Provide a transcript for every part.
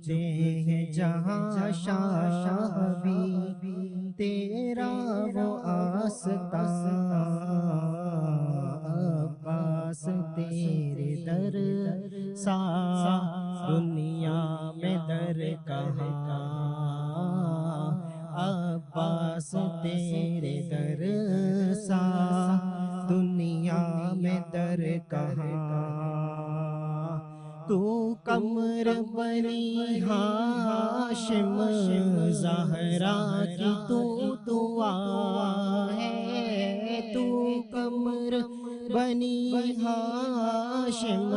झुकते हैं जहाँ शाह भी, तेरा वो आस्था अब्बास तेरे दर सा दुनिया में दर कहाँ, अब्बास तेरे दर सा दुनिया में दर कहाँ। तू कमर बनी हाशिम ज़हरा की तू दुआ है, तू कमर बनी हाशिम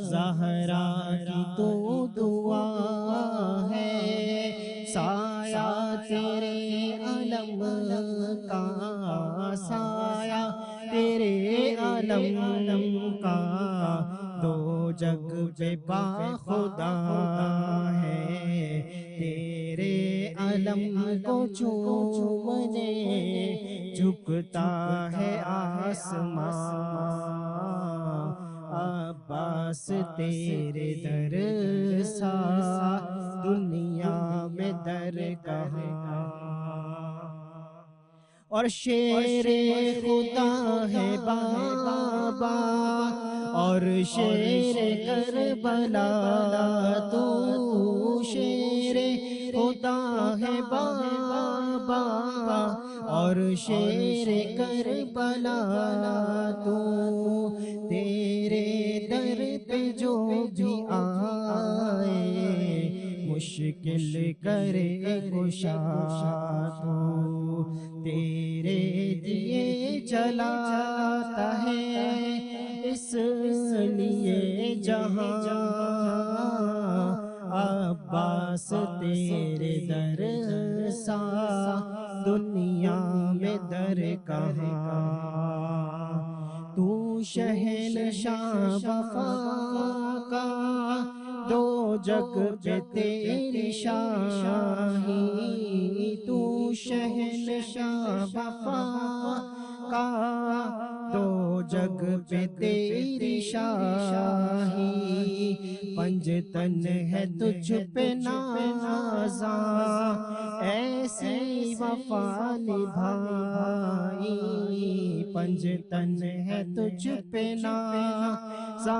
ज़हरा की तू दुआ है, साया तेरे अलम का, साया तेरे अलम का दो जग पे बाखुदा है, तेरे अलम को चूमने झुकता है आसमां, अब्बास तेरे दर सा दुनिया में दर कहाँ। और शेरे खुदा है बाबा और शेरे करबला, तू शेरे खुदा है बाबा और शेरे करबला, तू तेरे दर पे जो भी आए मुश्किल करे कुशा, तू तेरे दिए जलाता है इसलिए जहां, अब्बास तेरे दर सा दुनिया में दर कहाँ। तू शहनशाह वफा का दो जग पे तेरी शाही, तू शहनशाह वफा का दो जग पे तेरी शाही, पंजतन है तुझ पे नाज़ा ऐसी वफा निभाई, पंजतन है तुझ पे नाज़ा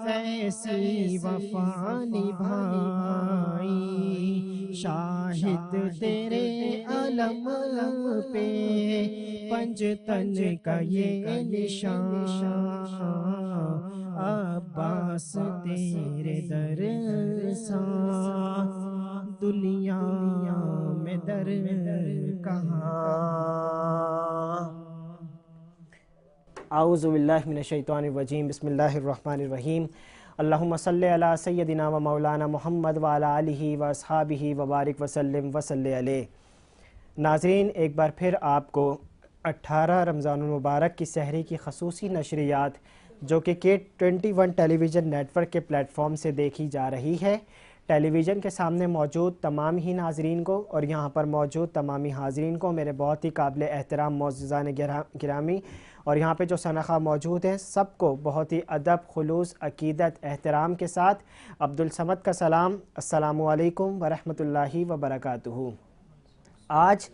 ऐसी वफा निभाई, शाहिद तेरे अलम पे पंजतन का ये निशान, अब्बास तेरे दर सा दुनिया में दर कहाँ। आऊज़ु बिल्लाहि मिनश शैतानिर रजीम, बिस्मिल्लाहिर रहमानिर रहीम। अल्लाहुम्मा सल्लि अला सय्यदिना व मौलाना मुहम्मद व अला आलिहि व अस्हाबिहि व बारिक वसल्लिम व सल्लि अलैहि। नाज़रीन, एक बार फिर आपको 18 रमज़ानुल मुबारक की सहरी की खसूसी नशरियात जो कि K21 टेलीविज़न नेटवर्क के प्लेटफॉर्म से देखी जा रही है, टेलीविज़न के सामने मौजूद तमाम ही नाज़रीन को और यहाँ पर मौजूद तमामी हाज़रीन को मेरे बहुत ही काबिल एहतराम मोअज़्ज़ज़ान गिरामी और यहाँ पे जो सनख़ा मौजूद हैं सबको बहुत ही अदब, खुलूस, अक़ीदत, एहतराम के साथ अब्दुल समद का सलाम, अस्सलामु अलैकुम व रहमतुल्लाहि व बरकातुहू। आज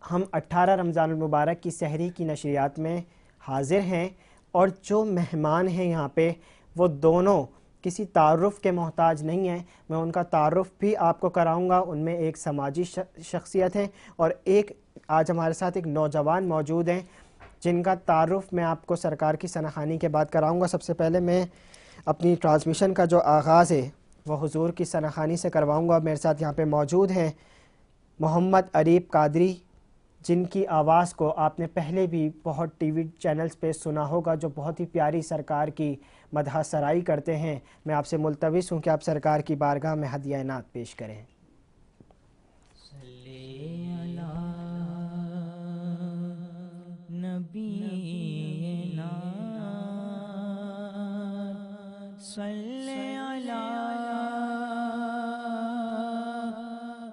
हम 18 रमज़ानुल मुबारक की सहरी की नशरियात में हाज़िर हैं और जो मेहमान हैं यहाँ पे वो दोनों किसी तारुफ़ के मोहताज नहीं हैं। मैं उनका तारुफ़ भी आपको कराऊंगा। उनमें एक समाजी शख्सियत है और एक आज हमारे साथ एक नौजवान मौजूद हैं जिनका तारुफ़ मैं आपको सरकार की सनाखानी के बाद कराऊंगा। सबसे पहले मैं अपनी ट्रांसमिशन का जो आगाज़ है वह हुजूर की सनाखानी से करवाऊंगा। मेरे साथ यहाँ पे मौजूद हैं मोहम्मद अरीब कादरी, जिनकी आवाज़ को आपने पहले भी बहुत टीवी चैनल्स पे सुना होगा, जो बहुत ही प्यारी सरकार की मदह सराई करते हैं। मैं आपसे मुल्तविस हूँ कि आप सरकार की बारगाह में हदिया इनात पेश करें। नबीना सल्ले अला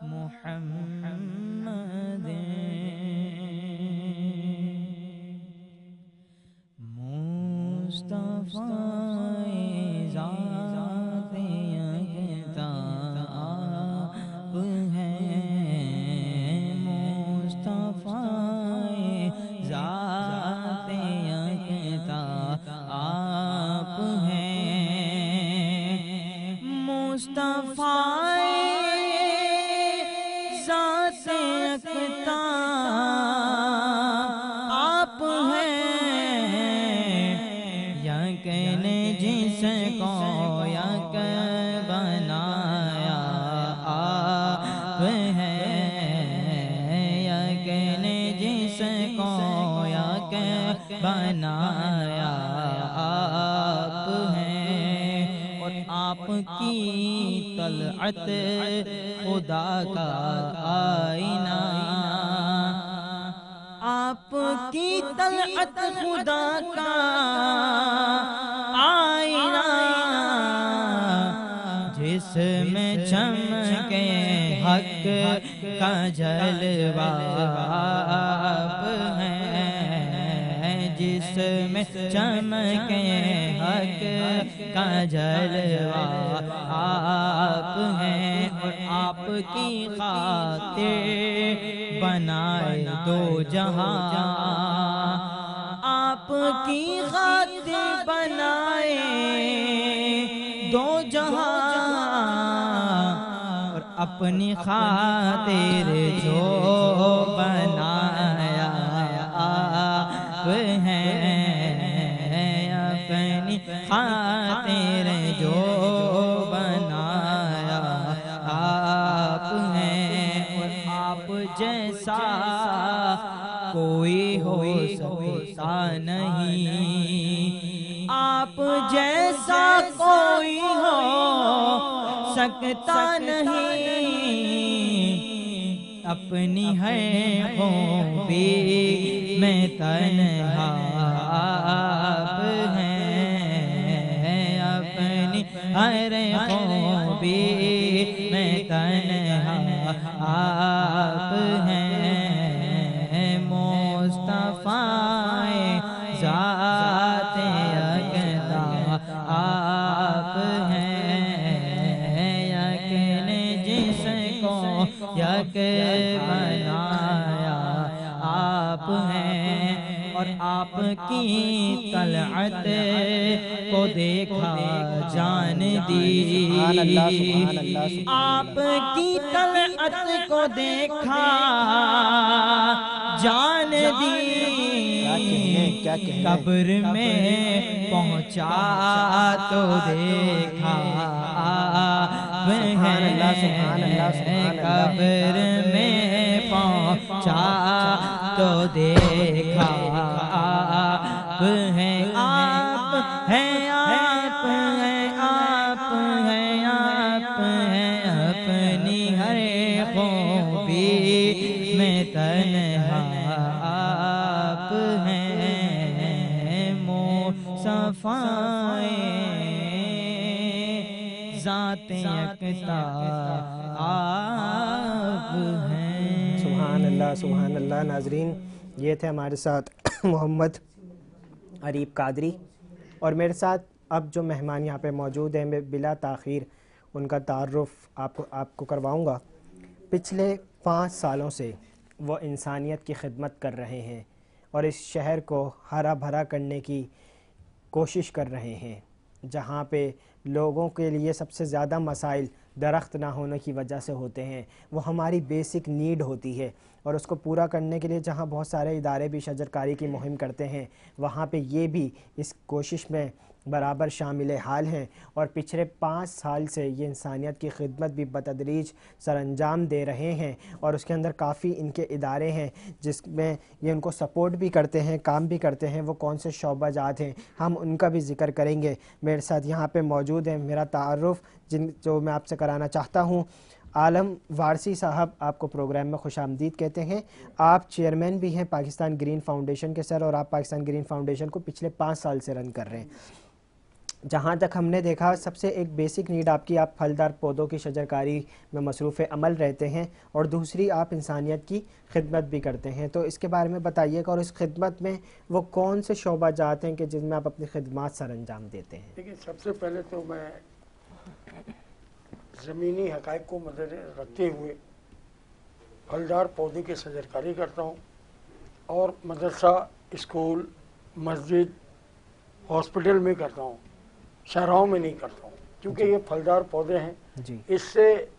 मुहम्मद मुस्तफा ज़ाते अक़ता बनाया आप हैं, और आपकी तलअत खुदा का आईना, आपकी तलअत खुदा का आईना, जिसमें चमके हक का जलवा आप हैं, जिसमें चमके हक का जलवा आप हैं, और आपकी खातिर बनाए दो जहां, आपकी खातिर बनाए दो जहां, और अपनी खातिर जो बनाया आप हैं, अपनी खातिर जो बनाया आप हैं, और आप जैसा कोई हो सकता नहीं, आप जैसा कोई हो सकता नहीं, अपनी है खूबी में तन्हा आप हैं, अपनी हर खूबी में तन्हा आप हैं, मुस्तफ़ाए ज़ाते अक़दा आप हैं, यकीन जिसको यक बनाया आप हैं, और आपकी तलअत को देखा जान दी, आपकी तलअत को देखा जान दी, कब्र में पहुँचा तो देखा आप हैं, कब्र में पहुँचा तो देखा आप हैं, आप हैं, आप हैं, आप हैं, आप हैं, अपनी हर खूबी में तन्हा आप हैं, मुस्तफ़ाए ज़ाते अक़दा आप हैं। सुभान अल्लाह, सुभान अल्लाह। नाज़रीन, ये थे हमारे साथ मोहम्मद अरीब कादरी, और मेरे साथ अब जो मेहमान यहाँ पे मौजूद हैं, मैं बिला ताख़ीर उनका तारुफ़ आपको करवाऊँगा। पिछले 5 सालों से वो इंसानियत की खिदमत कर रहे हैं और इस शहर को हरा भरा करने की कोशिश कर रहे हैं, जहाँ पे लोगों के लिए सबसे ज़्यादा मसाइल दरख्त ना होने की वजह से होते हैं। वो हमारी बेसिक नीड होती है, और उसको पूरा करने के लिए जहाँ बहुत सारे इदारे भी शजरकारी की मुहिम करते हैं, वहाँ पे ये भी इस कोशिश में बराबर शामिल हाल हैं। और पिछले 5 साल से ये इंसानियत की खिदमत भी बतदरीज सरअंजाम दे रहे हैं, और उसके अंदर काफ़ी इनके इदारे हैं जिसमें ये उनको सपोर्ट भी करते हैं, काम भी करते हैं। वो कौन से शोबाजात हैं, हम उनका भी ज़िक्र करेंगे। मेरे साथ यहाँ पे मौजूद हैं, मेरा तारुफ़ जो मैं आपसे कराना चाहता हूँ, आलम वारसी साहब आपको प्रोग्राम में खुशामदीद कहते हैं। आप चेयरमैन भी हैं पाकिस्तान ग्रीन फाउंडेशन के सर, और आप पाकिस्तान ग्रीन फाउंडेशन को पिछले 5 साल से रन कर रहे हैं। जहाँ तक हमने देखा, सबसे एक बेसिक नीड आपकी, आप फलदार पौधों की शजरकारी में मसरूफ़ अमल रहते हैं, और दूसरी आप इंसानियत की खिदमत भी करते हैं। तो इसके बारे में बताइएगा, और इस खिदमत में वो कौन से शोबाजात हैं कि जिनमें आप अपनी खिदमत सर अंजाम देते हैं? देखिए, सबसे पहले तो मैं ज़मीनी हक़ाइक़ को मद्देनज़र रखते हुए फलदार पौधे की शजरकारी करता हूँ, और मदरसा, स्कूल, मस्जिद, हॉस्पिटल में करता हूँ, शहरों में नहीं करता हूँ, क्योंकि ये फलदार पौधे हैं जी। इससे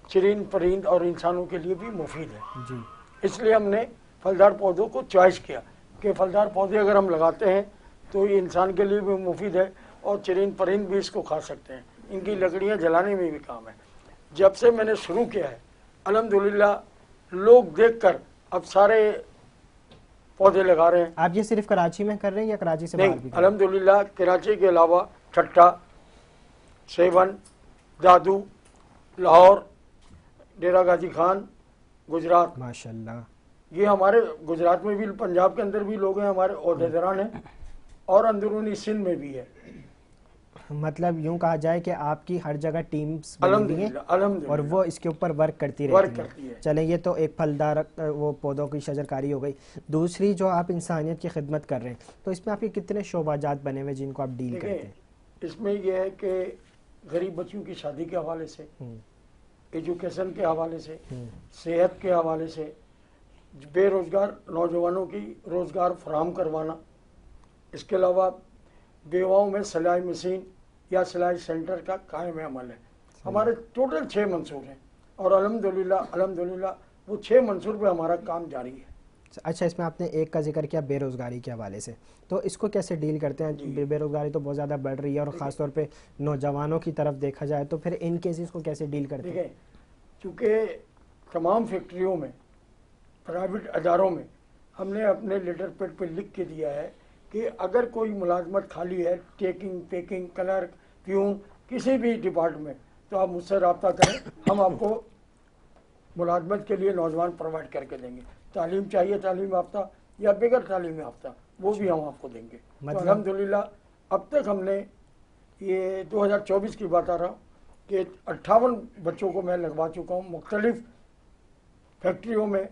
चरिंद परिंद और इंसानों के लिए भी मुफीद है जी। इसलिए हमने फलदार पौधों को चॉइस किया कि फलदार पौधे अगर हम लगाते हैं तो ये इंसान के लिए भी मुफीद है, और चरिंद परिंद भी इसको खा सकते हैं। इनकी लकड़ियाँ जलाने में भी काम है। जब से मैंने शुरू किया है, अल्हम्दुलिल्लाह लोग देखकर अब सारे पौधे लगा रहे हैं। आप ये सिर्फ कराची में कर रहे हैं या कराची से बाहर भी नहीं, कर रहे हैं? अल्हम्दुलिल्लाह कराची के अलावा ठट्टा, सेवन, दादू, लाहौर, डेरा गाजी खान, गुजरात, माशाल्लाह। ये हमारे गुजरात में भी, पंजाब के अंदर भी लोग हैं, हमारे ओहदेदारान हैं, और अंदरूनी सिंध में भी है। मतलब यूं कहा जाए कि आपकी हर जगह टीम्स बनी हुई हैं अल्हम्दुलिल्लाह, और अल्हम्दुलिल्लाह। वो इसके ऊपर वर्क करती वर्क रहती करती है। चलें, ये तो एक फलदार वो पौधों की शजरकारी हो गई। दूसरी जो आप इंसानियत की खिदमत कर रहे हैं, तो इसमें आपके कितने शोबाजात बने हुए जिनको आप डील करते हैं? इसमें यह है कि गरीब बच्चियों की शादी के हवाले से, एजुकेशन के हवाले से, सेहत के हवाले से, बेरोजगार नौजवानों की रोजगार फराहम करवाना, इसके अलावा बेवाओं में सिलाई मशीन या सिलाई सेंटर का कायम अमल है। हमारे टोटल 6 मंसूर हैं और अल्हम्दुलिल्लाह वो 6 मंसूर पे हमारा काम जारी है। अच्छा, इसमें आपने एक का जिक्र किया बेरोजगारी के हवाले से, तो इसको कैसे डील करते हैं? बेरोजगारी तो बहुत ज़्यादा बढ़ रही है और ख़ासतौर पे नौजवानों की तरफ देखा जाए तो फिर इन केसेस को कैसे डील करते हैं? देखें, चूँकि तमाम फैक्ट्रियों में, प्राइवेट अदारों में हमने अपने लेटर पैड पर लिख के दिया है कि अगर कोई मुलाजमत खाली है, टेकिंग, पैकिंग, क्लर्क, प्यून, किसी भी डिपार्टमेंट, तो आप मुझसे रब्ता करें, हम आपको मुलाजमत के लिए नौजवान प्रोवाइड करके देंगे। तालीम चाहिए, तालीम याफ्ता या बगैर तालीम याफ्ता, वो भी हम आपको देंगे। तो अल्हम्दुलिल्लाह अब तक हमने, ये 2024 की बात आ रहा हूँ कि 58 बच्चों को मैं लगवा चुका हूँ मुख्तलिफ फैक्ट्रियों में।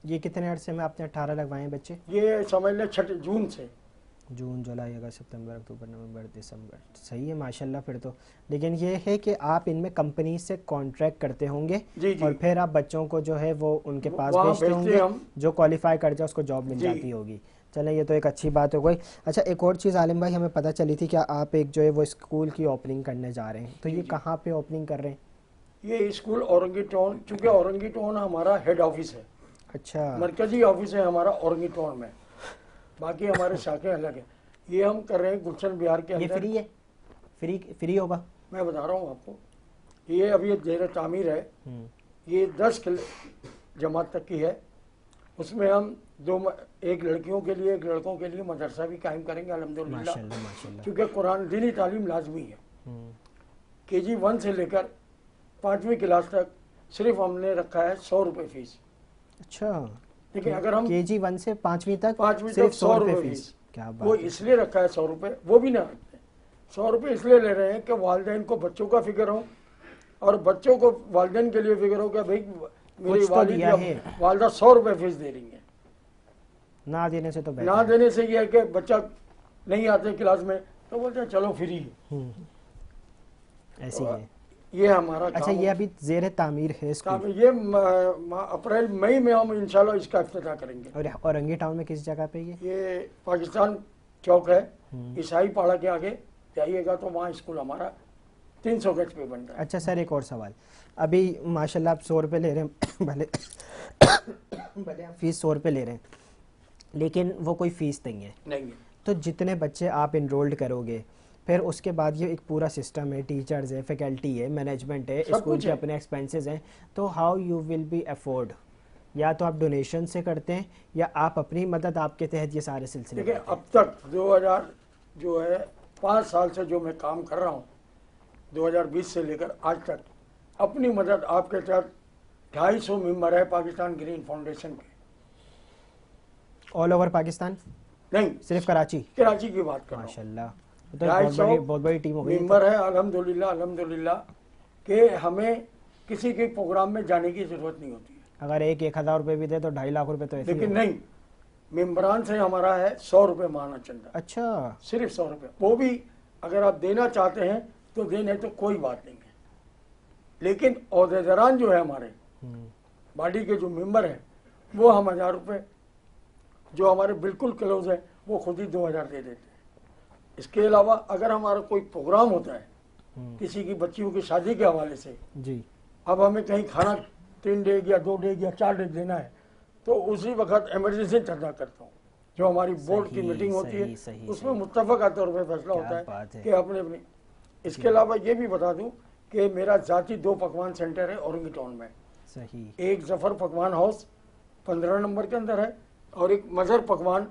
ये कितने अरसे में आपने 18 लगवाए हैं बच्चे? ये समझ लें 6 जून से। जून, जुलाई, अगस्त, सितंबर, अक्टूबर, नवंबर, दिसंबर। सही है माशाल्लाह फिर तो। लेकिन ये है कि आप इनमें कंपनी से कॉन्ट्रैक्ट करते होंगे जी जी। और फिर आप बच्चों को जो है वो उनके पास वहाँ भेजते भेजते होंगे, हम। जो क्वालिफाई कर जाए उसको जॉब मिल जी। जाती होगी। चलें, ये तो एक अच्छी बात हो गई। अच्छा, एक और चीज़ आलिम भाई, हमें पता चली थी कि आप एक जो है वो स्कूल की ओपनिंग करने जा रहे हैं, तो ये कहाँ पे ओपनिंग कर रहे हैं? ये स्कूल औरंगी टाउन, चूँकि औरंगी टाउन हमारा हेड ऑफिस है, अच्छा, मरकजी ऑफिस है हमारा औरंगी टाउन में, बाकी हमारे शाखें अलग हैं। ये हम कर रहे हैं गुलशन बिहार के ये अंदर। फ्री है? फ्री होगा? मैं बता रहा हूँ आपको, ये अभी ज़ेर तामीर है। ये 10 जमात तक की है। उसमें हम एक लड़कियों के लिए, एक लड़कों के लिए मदरसा भी कायम करेंगे अल्हम्दुलिल्लाह, माशाल्लाह माशाल्लाह। क्योंकि कुरान दीनी तालीम लाजमी है। KG 1 से लेकर 5वीं क्लास तक सिर्फ हमने रखा है 100 रुपये फीस। अच्छा, लेकिन अगर हम KG 1 से 5वीं तक 5वीं सिर्फ तक 100 रुपये फीस? फीस, क्या वो बात है। इसलिए रखा है 100 रुपये, वो भी ना रखते। 100 रुपये इसलिए ले रहे हैं कि वालिदैन को बच्चों का फिक्र हो और बच्चों को वालिदैन के लिए फिक्र हो कि भाई मेरी कुछ तो दिया है। वालिदा 100 रुपये फीस दे रही है। ना देने से तो बेहतर ना है। देने से यह है कि बच्चा नहीं आते क्लास में तो बोलते हैं चलो फ्री है। ऐसी है। ये हमारा अच्छा, काम ये अभी ज़ेर तामीर है काम स्कूल? है। ये अप्रैल मई में हम इंशाल्लाह इसका इफ्तिताह करेंगे। और औरंगी टाउन में किस जगह पे ये पाकिस्तान चौक है, ईसाई पाड़ा के आगे जाइएगा तो वहाँ स्कूल हमारा 300 गज पे बन रहा है। अच्छा सर, एक और सवाल। अभी माशाल्लाह आप 100 रुपये ले रहे हैं, भले भले आप फीस 100 रुपये ले रहे हैं, लेकिन वो कोई फ़ीस नहीं है। नहीं है। तो जितने बच्चे आप इनरोल्ड करोगे, फिर उसके बाद ये एक पूरा सिस्टम है, टीचर्स है, फैकल्टी है, मैनेजमेंट है, सब स्कूल कुछ के है। अपने एक्सपेंसेस हैं, तो how you will be afford? या तो आप डोनेशन से करते हैं या आप अपनी मदद, आपके तहत ये सारे सिलसिले देखिए, करते हैं? अब तक 2000 जो है 5 साल से जो मैं काम कर रहा हूँ, 2020 से लेकर आज तक अपनी मदद आपके तहत 250 मेंबर है पाकिस्तान ग्रीन फाउंडेशन के। All over Pakistan? नहीं, सिर्फ कराची? कराची की बात कर रहा हूँ। माशाल्लाह, तो बहुत बड़ी टीम हो गई। मेंबर है अल्हम्दुलिल्लाह कि हमें किसी के प्रोग्राम में जाने की जरूरत नहीं होती है। अगर 1,000 रुपये भी दे तो 2.5 लाख रुपए तो ऐसे ही लेकिन होगा। नहीं, मेंबरान से हमारा है 100 रुपये माना चंदा, अच्छा, सिर्फ 100 रुपये। वो भी अगर आप देना चाहते हैं तो देने, तो कोई बात नहीं है। लेकिन ओहदेदारान जो है हमारे बॉडी के जो मेंबर हैं, वो हम 1000 रुपये, जो हमारे बिल्कुल क्लोज है वो खुद ही 2000 दे देते हैं। इसके अलावा अगर हमारा कोई प्रोग्राम होता है किसी की बच्चियों की शादी के हवाले से, जी, अब हमें कहीं खाना 3 डेग या 2 डेग या 4 डेग देना है, तो उसी वक्त इमरजेंसी चर्चा करता हूँ। जो हमारी बोर्ड की सही, मीटिंग होती सही, है सही, उसमें सही। मुत्तफ़क़ा तौर पर फैसला क्या होता बात है है। कि अपने अपने। इसके अलावा ये भी बता दूं कि मेरा ज़ाती 2 पकवान सेंटर है औरंगी टाउन में। सही। एक जफ़र पकवान हाउस 15 नंबर के अंदर है, और एक मज़हर पकवान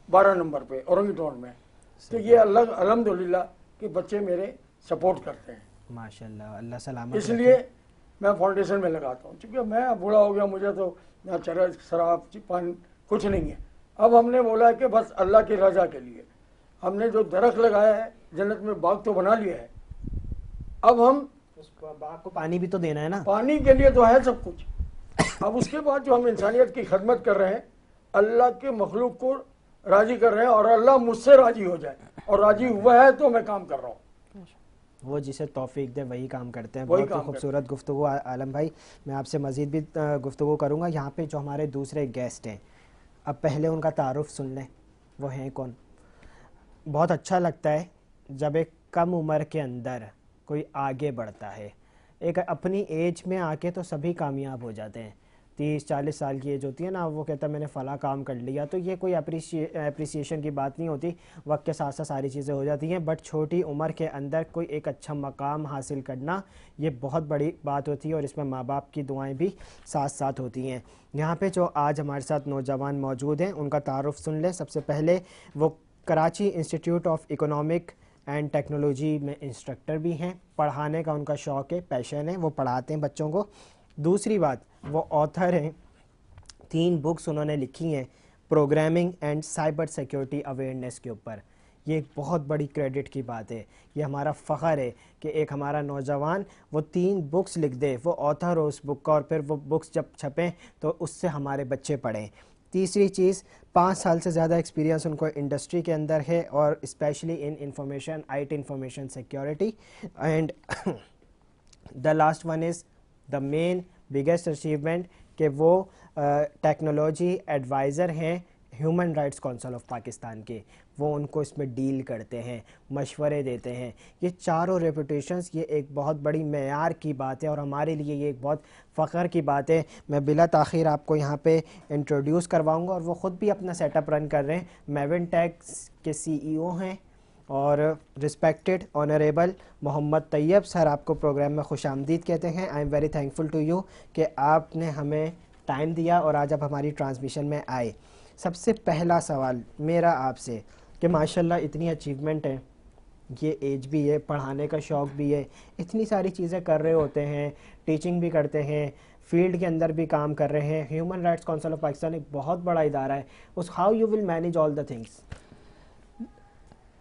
12 नंबर पे औरंगटोन में। तो ये अल्लाह अल्हम्दुलिल्लाह कि बच्चे मेरे सपोर्ट करते हैं, माशाल्लाह, अल्लाह सलामत इसलिए मैं फाउंडेशन में लगाता हूँ। क्योंकि मैं बूढ़ा हो गया, मुझे तो ना चरस शराब पान कुछ नहीं है। अब हमने बोला है कि बस अल्लाह की रजा के लिए हमने जो दरख्त लगाया है, जन्नत में बाग तो बना लिया है, अब हम उसको बाग को पानी भी तो देना है ना। पानी के लिए तो है सब कुछ। अब उसके बाद जो हम इंसानियत की खदमत कर रहे हैं, अल्लाह के मखलूक को राजी कर रहे हैं और अल्लाह मुझसे राजी हो जाए, और राजी हुआ है तो मैं काम कर रहा हूँ। वो जिसे तौफीक दे वही काम करते हैं। वही बहुत ही काम खूबसूरत गुफ्तगू आलम भाई। मैं आपसे मज़ीद भी गुफ्तगू करूँगा। यहाँ पे जो हमारे दूसरे गेस्ट हैं, अब पहले उनका तारुफ सुन लें, वो हैं कौन। बहुत अच्छा लगता है जब एक कम उम्र के अंदर कोई आगे बढ़ता है। एक अपनी एज में आके तो सभी कामयाब हो जाते हैं। 30-40 साल की एज होती है ना, वो कहता है मैंने फ़ला काम कर लिया, तो ये कोई अप्रिसिएशन की बात नहीं होती। वक्त के साथ साथ सारी चीज़ें हो जाती हैं, बट छोटी उम्र के अंदर कोई एक अच्छा मकाम हासिल करना ये बहुत बड़ी बात होती है, और इसमें माँ बाप की दुआएं भी साथ साथ होती हैं। यहाँ पे जो आज हमारे साथ नौजवान मौजूद हैं, उनका तारुफ सुन लें। सबसे पहले वो Karachi institute of economic and technology में इंस्ट्रक्टर भी हैं। पढ़ाने का उनका शौक़ है, पैशन है, वो पढ़ाते हैं बच्चों को। दूसरी बात, वो ऑथर हैं, 3 बुक्स उन्होंने लिखी हैं programming and cyber security awareness के ऊपर। ये एक बहुत बड़ी क्रेडिट की बात है, ये हमारा फ़ख्र है कि एक हमारा नौजवान वो 3 बुक्स लिख दे, वो ऑथर हो उस बुक का, और फिर वो बुक्स जब छपें तो उससे हमारे बच्चे पढ़ें। तीसरी चीज़, 5 साल से ज़्यादा एक्सपीरियंस उनको इंडस्ट्री के अंदर है, और specially in information IT information security. And the last one is the main biggest achievement कि वो टेक्नोलॉजी एडवाइज़र हैं human rights council of Pakistan के। वो उनको इसमें डील करते हैं, मशवरे देते हैं। ये चारों रेपुटेशंस, ये एक बहुत बड़ी मेयार की बात है, और हमारे लिए ये एक बहुत फ़ख्र की बात है। मैं बिला ताख़ीर आपको यहाँ पे इंट्रोड्यूस करवाऊँगा, और वो ख़ुद भी अपना सेटअप रन कर रहे हैं। मेविन टैक्स के CEO हैं, और respected honourable Mohammad Tayyab sir आपको प्रोग्राम में खुशामदीद कहते हैं। I am very thankful to you कि आपने हमें टाइम दिया और आज आप हमारी ट्रांसमिशन में आए। सबसे पहला सवाल मेरा आपसे कि माशाल्लाह इतनी अचीवमेंट है, ये एज भी है, पढ़ाने का शौक़ भी है, इतनी सारी चीज़ें कर रहे होते हैं, टीचिंग भी करते हैं, फील्ड के अंदर भी काम कर रहे हैं। Human rights council of Pakistan एक बहुत बड़ा इदारा है, उस how you will manage all the things.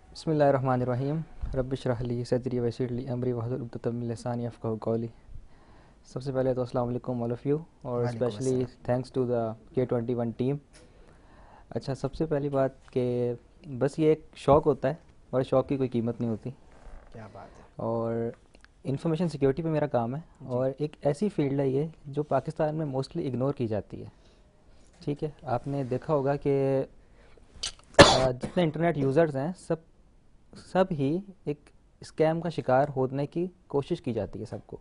बिस्मिल्लाहिर्रहमानिर्रहीम, रब्बि इश्रह ली सदरी वयस्सिर ली अमरी वहलुल उक़दतम मिन लिसानी यफ़क़हू क़ौली। सबसे पहले तो अस्सलाम वालेकुम ऑल ऑफ़ यू, और specially thanks to the K21 team. अच्छा, सबसे पहली बात कि बस ये एक शौक़ होता है, और शौक़ की कोई कीमत नहीं होती। क्या बात है। और इंफॉर्मेशन सिक्योरिटी पे मेरा काम है, और एक ऐसी फील्ड है ये जो पाकिस्तान में मोस्टली इग्नोर की जाती है। ठीक है, आपने देखा होगा कि जितने इंटरनेट यूज़र्स हैं सब ही एक स्कैम का शिकार होने की कोशिश की जाती है सबको।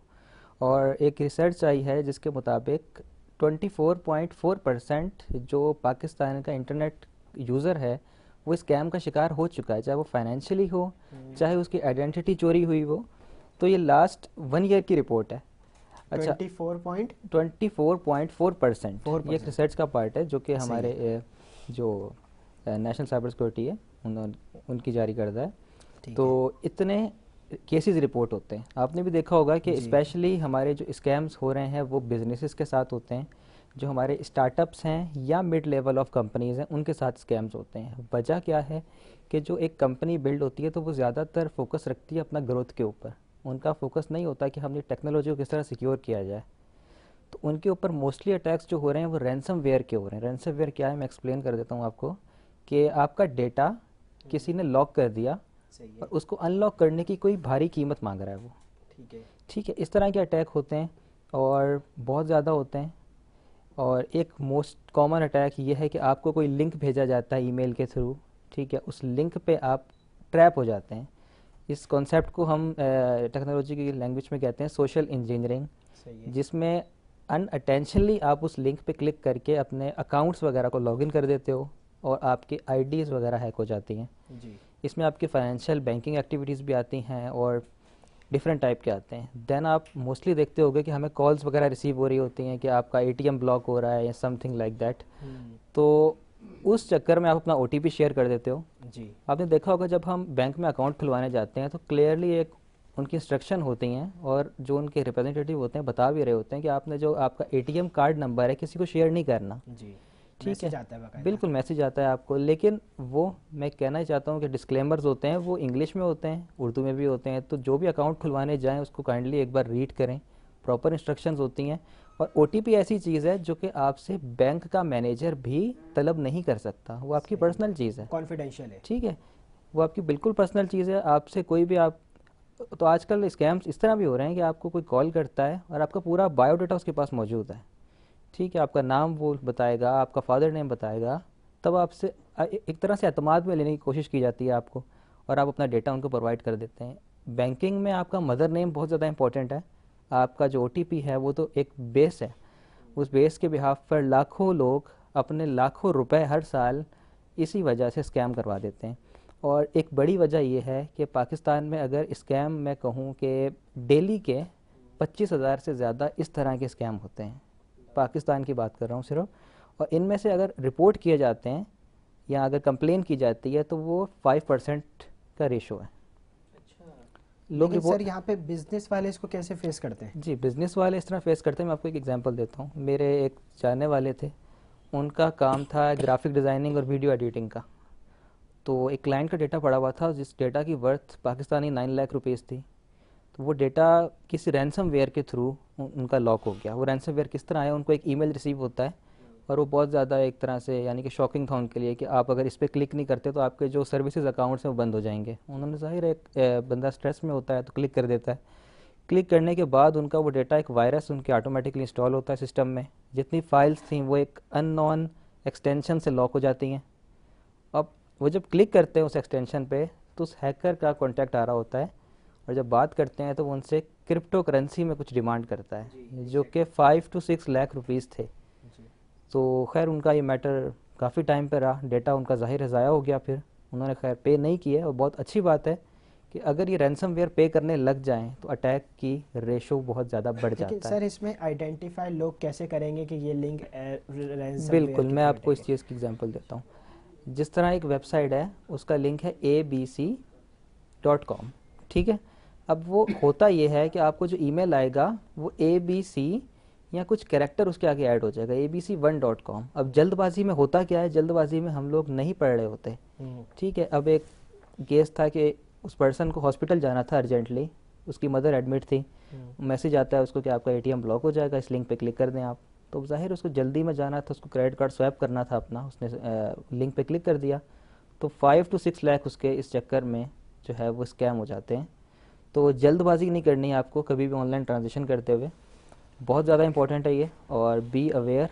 और एक रिसर्च आई है जिसके मुताबिक 24.4% जो पाकिस्तान का इंटरनेट यूज़र है वो स्कैम का शिकार हो चुका है, चाहे वो फाइनेंशियली हो, चाहे उसकी आइडेंटिटी चोरी हुई हो। तो ये लास्ट 1 ईयर की रिपोर्ट है। अच्छा, 24.4%। ये एक रिसर्च का पार्ट है जो कि हमारे जो नेशनल साइबर सिक्योरिटी है उनकी जारी करता है। तो इतने केसेस रिपोर्ट होते हैं। आपने भी देखा होगा कि स्पेशली हमारे जो स्कैम्स हो रहे हैं वो बिजनेसेस के साथ होते हैं, जो हमारे स्टार्टअप्स हैं या मिड लेवल ऑफ कंपनीज़ हैं उनके साथ स्कैम्स होते हैं। वजह क्या है कि जो एक कंपनी बिल्ड होती है तो वो ज़्यादातर फोकस रखती है अपना ग्रोथ के ऊपर, उनका फोकस नहीं होता कि हमने टेक्नोलॉजी को किस तरह सिक्योर किया जाए। तो उनके ऊपर मोस्टली अटैक्स जो हो रहे हैं वो रैंसमवेयर के हो रहे हैं। रैंसमवेयर क्या है मैं एक्सप्लेन कर देता हूँ आपको, कि आपका डेटा किसी ने लॉक कर दिया और उसको अनलॉक करने की कोई भारी कीमत मांग रहा है वो। ठीक है, इस तरह के अटैक होते हैं और बहुत ज़्यादा होते हैं। और एक मोस्ट कॉमन अटैक ये है कि आपको कोई लिंक भेजा जाता है ईमेल के थ्रू, ठीक है, उस लिंक पे आप ट्रैप हो जाते हैं। इस कॉन्सेप्ट को हम टेक्नोलॉजी की लैंग्वेज में कहते हैं सोशल इंजीनियरिंग, जिसमें अनअटेंशनली आप उस लिंक पे क्लिक करके अपने अकाउंट्स वगैरह को लॉगिन कर देते हो और आपकी आईडीज़ वगैरह हैक हो जाती हैं। इसमें आपकी फाइनेंशियल बैंकिंग एक्टिविटीज़ भी आती हैं और डिफरेंट टाइप के आते हैं। देन आप मोस्टली देखते होगे कि हमें कॉल्स वगैरह रिसीव हो रही होती हैं कि आपका एटीएम ब्लॉक हो रहा है या समथिंग लाइक दैट। तो उस चक्कर में आप अपना ओटीपी शेयर कर देते हो। जी। आपने देखा होगा जब हम बैंक में अकाउंट खुलवाने जाते हैं तो क्लियरली एक उनकी इंस्ट्रक्शन होती हैं और जो उनके रिप्रेजेंटेटिव होते हैं बता भी रहे होते हैं कि आपने जो आपका एटीएम कार्ड नंबर है किसी को शेयर नहीं करना। जी। ठीक मैसेज है, आता है बाकायदा। बिल्कुल मैसेज आता है आपको, लेकिन वो मैं कहना ही चाहता हूँ कि डिस्क्लेमर्स होते हैं वो इंग्लिश में होते हैं, उर्दू में भी होते हैं। तो जो भी अकाउंट खुलवाने जाएं उसको काइंडली एक बार रीड करें, प्रॉपर इंस्ट्रक्शंस होती हैं। और ओटीपी ऐसी चीज़ है जो कि आपसे बैंक का मैनेजर भी तलब नहीं कर सकता, वो आपकी पर्सनल चीज़ है, कॉन्फिडेंशियल है। ठीक है, वो आपकी बिल्कुल पर्सनल चीज़ है। आपसे कोई भी आप तो आजकल स्कैम्स इस तरह भी हो रहे हैं कि आपको कोई कॉल करता है और आपका पूरा बायोडाटा उसके पास मौजूद है, ठीक है, आपका नाम वो बताएगा, आपका फादर नेम बताएगा, तब आपसे एक तरह से एतमाद में लेने की कोशिश की जाती है आपको, और आप अपना डेटा उनको प्रोवाइड कर देते हैं। बैंकिंग में आपका मदर नेम बहुत ज़्यादा इंपॉर्टेंट है। आपका जो ओटीपी है वो तो एक बेस है, उस बेस के बिहाफ पर लाखों लोग अपने लाखों रुपए हर साल इसी वजह से स्कैम करवा देते हैं। और एक बड़ी वजह ये है कि पाकिस्तान में अगर स्कैम मैं कहूँ कि डेली के 25,000 से ज़्यादा इस तरह के स्कैम होते हैं, पाकिस्तान की बात कर रहा हूँ सिर्फ। और इनमें से अगर रिपोर्ट किए जाते हैं या अगर कंप्लेन की जाती है तो वो 5% का रेशो है। लोग लेकिन रिपोर्ट सर यहाँ पे बिजनेस वाले इसको कैसे फेस करते हैं? जी, बिज़नेस वाले इस तरह फेस करते हैं। मैं आपको एक एग्जांपल देता हूँ। मेरे एक जानने वाले थे, उनका काम था ग्राफिक डिज़ाइनिंग और वीडियो एडिटिंग का। तो एक क्लाइंट का डेटा पड़ा हुआ था जिस डेटा की वर्थ पाकिस्तानी 9 लाख रुपीज़ थी। तो वो डेटा किसी रैंसमवेयर के थ्रू उनका लॉक हो गया। वो रैंसमवेयर किस तरह आया, उनको एक ईमेल रिसीव होता है और वो बहुत ज़्यादा एक तरह से यानी कि शॉकिंग था उनके लिए कि आप अगर इस पर क्लिक नहीं करते तो आपके जो सर्विसेज अकाउंट्स हैं वो बंद हो जाएंगे। उन्होंने ज़ाहिर एक बंदा स्ट्रेस में होता है तो क्लिक कर देता है। क्लिक करने के बाद उनका वो डेटा एक वायरस उनके ऑटोमेटिकली इंस्टॉल होता है सिस्टम में। जितनी फाइल्स थी वो एक अननोन एक्सटेंशन से लॉक हो जाती हैं। अब वो जब क्लिक करते हैं उस एक्सटेंशन पे तो उस हैकर का कॉन्टैक्ट आ रहा होता है और जब बात करते हैं तो वो उनसे क्रिप्टो करेंसी में कुछ डिमांड करता है जो कि 5 to 6 लाख रुपीज़ थे। तो खैर उनका ये मैटर काफ़ी टाइम पे रहा, डेटा उनका ज़ाहिर है ज़ाया हो गया। फिर उन्होंने खैर पे नहीं किए। और बहुत अच्छी बात है कि अगर ये रैंसमवेयर पे करने लग जाएं तो अटैक की रेशो बहुत ज़्यादा बढ़ लेकिन जाता है। सर इसमें आइडेंटिफाई लोग कैसे करेंगे कि ये लिंक बिल्कुल, मैं आपको इस चीज़ की एग्जांपल देता हूँ। जिस तरह एक वेबसाइट है उसका लिंक है abc.com, ठीक है। अब वो होता ये है कि आपको जो ईमेल आएगा वो ABC या कुछ कैरेक्टर उसके आगे ऐड हो जाएगा, abc1.com। अब जल्दबाजी में होता क्या है, जल्दबाजी में हम लोग नहीं पढ़ रहे होते, ठीक है। अब एक केस था कि उस पर्सन को हॉस्पिटल जाना था अर्जेंटली, उसकी मदर एडमिट थी। मैसेज आता है उसको कि आपका एटीएम ब्लॉक हो जाएगा, इस लिंक पे क्लिक कर दें आप। तो ज़ाहिर उसको जल्दी में जाना था, उसको क्रेडिट कार्ड स्वैप करना था अपना, उसने लिंक पे क्लिक कर दिया। तो 5 to 6 लाख उसके इस चक्कर में जो है वो स्कैम हो जाते हैं। तो जल्दबाजी नहीं करनी है आपको कभी भी ऑनलाइन ट्रांजेक्शन करते हुए, बहुत ज़्यादा इंपॉर्टेंट है ये। और बी अवेयर।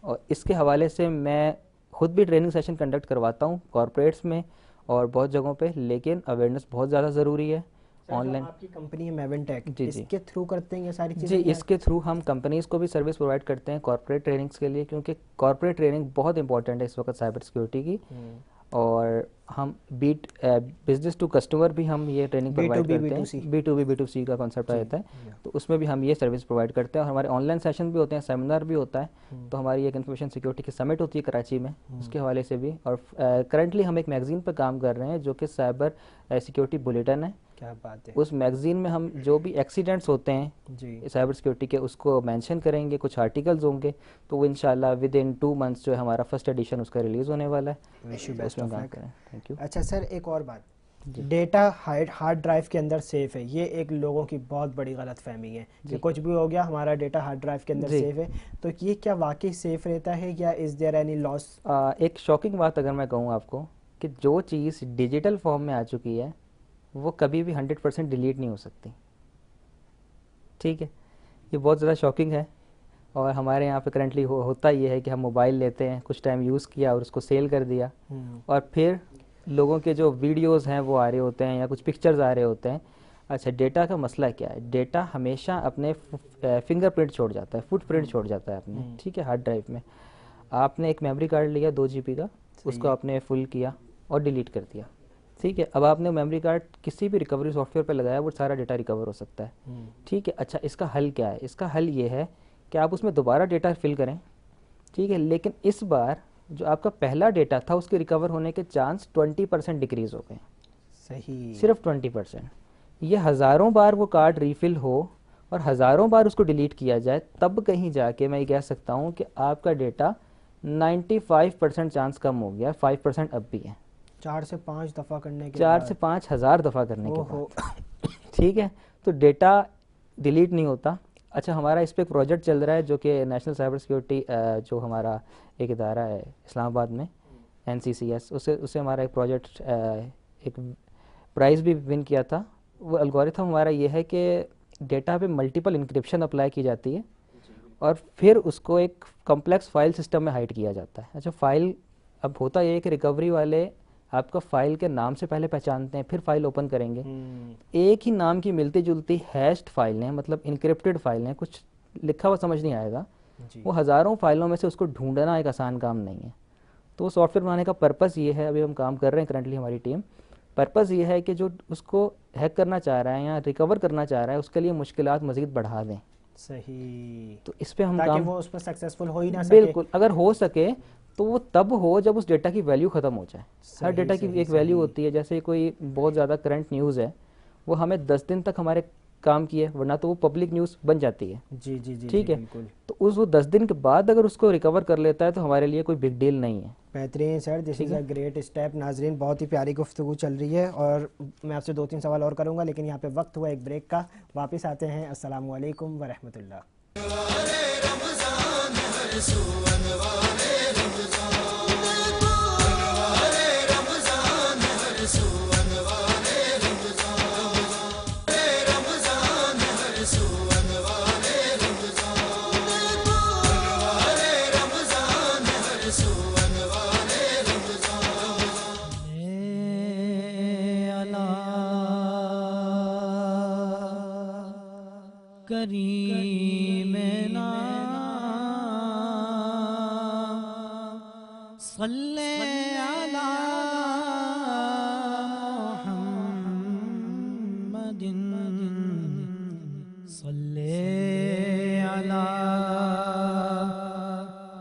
और इसके हवाले से मैं खुद भी ट्रेनिंग सेशन कंडक्ट करवाता हूँ कॉरपोरेट्स में और बहुत जगहों पे, लेकिन अवेयरनेस बहुत ज़्यादा ज़रूरी है। ऑनलाइन आपकी कंपनी है मेवेनटेक, जी, इसके थ्रू करते हैं ये सारी जी, चीज़ें? इसके थ्रू हम कंपनीज़ को भी सर्विस प्रोवाइड करते हैं कॉर्पोरेट ट्रेनिंग्स के लिए, क्योंकि कॉर्पोरेट ट्रेनिंग बहुत इंपॉर्टेंट है इस वक्त साइबर सिक्योरिटी की। और हम बिजनेस टू कस्टमर भी हम ये ट्रेनिंग प्रोवाइड करते हैं। B2B B2C का कॉन्सेप्ट आ जाता है, तो उसमें भी हम ये सर्विस प्रोवाइड करते हैं। और हमारे ऑनलाइन सेशन भी होते हैं, सेमिनार भी होता है। तो हमारी एक इन्फॉर्मेशन सिक्योरिटी की समिट होती है कराची में, उसके हवाले से भी। और करंटली हम एक मैगजीन पर काम कर रहे हैं जो कि साइबर सिक्योरिटी बुलेटिन है। क्या बात है। उस मैगजीन में हम जो भी एक्सीडेंट्स होते हैं जी। साइबर सिक्योरिटी के उसको मेंशन करेंगे, कुछ आर्टिकल्स होंगे। तो वो इंशाल्लाह विद इन 2 मंथ्स जो है हमारा फर्स्ट एडिशन उसका रिलीज़ होने वाला है। विश यू तो बेस्ट उसमें ऑफ काम लक। करें। Thank you. अच्छा सर, एक और बात, डेटा हार्ड ड्राइव के अंदर सेफ है, ये एक लोगों की बहुत बड़ी गलत फहमी है कि कुछ भी हो गया हमारा डेटा हार्ड ड्राइव के अंदर सेफ है। तो ये क्या वाकई सेफ रहता है या इज देयर एनी लॉस? एक शॉकिंग बात अगर मैं कहूँ आपको कि जो चीज़ डिजिटल फॉर्म में आ चुकी है वो कभी भी 100% डिलीट नहीं हो सकती, ठीक है। ये बहुत ज़्यादा शॉकिंग है। और हमारे यहाँ पे करंटली होता ये है कि हम मोबाइल लेते हैं, कुछ टाइम यूज़ किया और उसको सेल कर दिया, और फिर लोगों के जो वीडियोस हैं वो आ रहे होते हैं या कुछ पिक्चर्स आ रहे होते हैं। अच्छा, डेटा का मसला क्या है, डेटा हमेशा अपने फिंगरप्रिंट छोड़ जाता है, फुटप्रिंट छोड़ जाता है अपने, ठीक है। हार्ड ड्राइव में आपने एक मेमोरी कार्ड लिया 2 GB का, उसको आपने फुल किया और डिलीट कर दिया, ठीक है। अब आपने मेमोरी कार्ड किसी भी रिकवरी सॉफ्टवेयर पे लगाया, वो सारा डेटा रिकवर हो सकता है। ठीक है। अच्छा, इसका हल क्या है? इसका हल ये है कि आप उसमें दोबारा डेटा फिल करें, ठीक है, लेकिन इस बार जो आपका पहला डेटा था उसके रिकवर होने के चांस 20% डिक्रीज हो गए। सही। सिर्फ 20%। ये हज़ारों बार वो कार्ड रीफिल हो और हज़ारों बार उसको डिलीट किया जाए, तब कहीं जाके मैं ये कह सकता हूँ कि आपका डेटा 95% चांस कम हो गया, 5% अब भी है। 4 से 5 दफ़ा करने के 4 बाद। से 5 हज़ार दफ़ा करने के ओहो। बाद, ठीक है, तो डेटा डिलीट नहीं होता। अच्छा, हमारा इस पर एक प्रोजेक्ट चल रहा है जो कि नेशनल साइबर सिक्योरिटी, जो हमारा एक इदारा है इस्लामाबाद में, NCCS, उससे हमारा एक प्रोजेक्ट, एक प्राइज़ भी विन किया था। वो एल्गोरिथम हमारा ये है कि डेटा पे मल्टीपल इंक्रिप्शन अप्लाई की जाती है और फिर उसको एक कॉम्प्लेक्स फाइल सिस्टम में हाइड किया जाता है। अच्छा, फाइल, अब होता ये है कि रिकवरी वाले आपका फ़ाइल के नाम से पहले पहचानते हैं, फिर फाइल ओपन करेंगे। एक ही नाम की मिलती जुलती हैश्ड फाइलें, मतलब इनक्रिप्टेड फाइलें, कुछ लिखा हुआ समझ नहीं आएगा, वो हज़ारों फाइलों में से उसको ढूंढना एक आसान काम नहीं है। तो सॉफ्टवेयर बनाने का पर्पस ये है, अभी हम काम कर रहे हैं करंटली हमारी टीम, पर्पस ये है कि जो उसको हैक करना चाह रहा है या रिकवर करना चाह रहा है उसके लिए मुश्किलात मज़ीद बढ़ा दें। सही। तो इस पे हम ताकि काम, वो उस पर सक्सेसफुल हो ही ना सके। बिल्कुल, अगर हो सके तो वो तब हो जब उस डेटा की वैल्यू ख़त्म हो जाए। हर सही, डेटा की सही, एक वैल्यू सही। होती है। जैसे कोई बहुत ज़्यादा करंट न्यूज़ है, वो हमें 10 दिन तक हमारे काम की है, वरना तो वो पब्लिक न्यूज़ बन जाती है। जी जी जी ठीक जी, है, बिल्कुल। तो उस वो 10 दिन के बाद अगर उसको रिकवर कर लेता है तो हमारे लिए कोई बिग डील नहीं है। बेहतरीन सर, दिस ठीक इज़ अ है। Great step. नाजरीन, बहुत ही प्यारी गुफ्तगू चल रही है और मैं आपसे 2-3 सवाल और करूंगा, लेकिन यहाँ पे वक्त हुआ एक ब्रेक का। वापस आते हैं। अस्सलामु अलैकुम व रहमतुल्लाह। करीमना सल्ले अला मुहम्मदिन सल्ले अला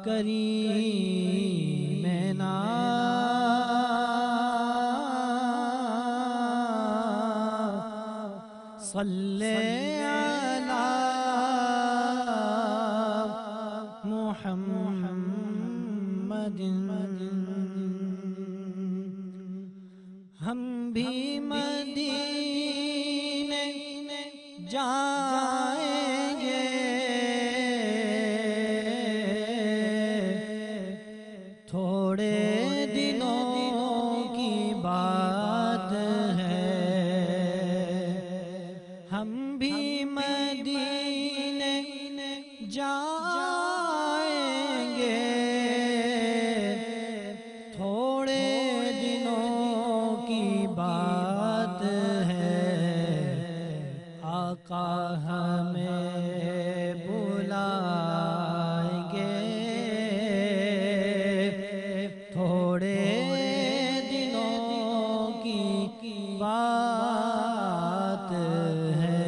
करीमना सल्ले अला मुहम्मदिन। हम भी मदीने जाएंगे, थोड़े दिनों की बात है। हम भी मदीने जाएंगे, थोड़े दिनों की बात है। आका हमें बुलाएंगे, थोड़े दिनों की बात है।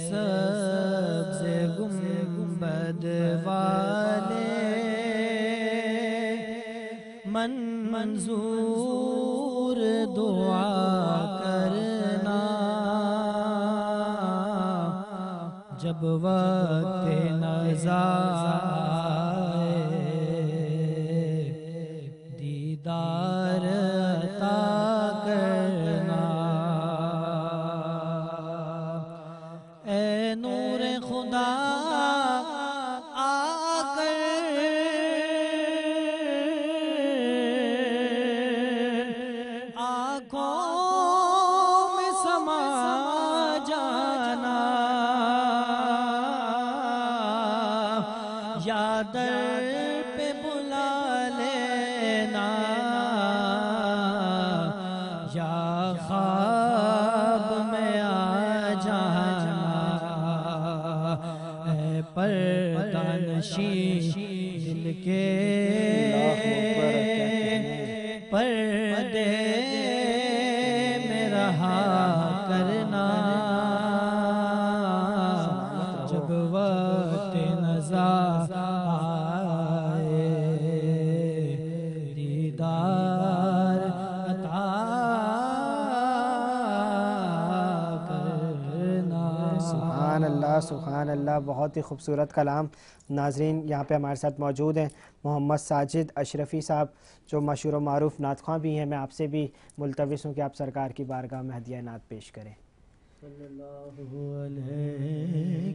सबसे गुंबद वाले मंजूर दुआ करना, जब वक्त नज़ा आए दीदार अता करना। ए नूर खुदा आकर आँखों में समा जाना, या दर पे बुला लेना, या ख्वाब में आ जाना। ऐ पर्दा नशीं दिल के सुभान अल्लाह, बहुत ही खूबसूरत कलाम। नाजरीन यहाँ पे हमारे साथ मौजूद हैं मोहम्मद साजिद अशरफ़ी साहब, जो मशहूर व मारूफ़ नात ख़्वां भी हैं। मैं आपसे भी मुल्तविस हूँ कि आप सरकार की बारगाह में हदिया नात पेश करें। सल्लल्लाहु अलैहि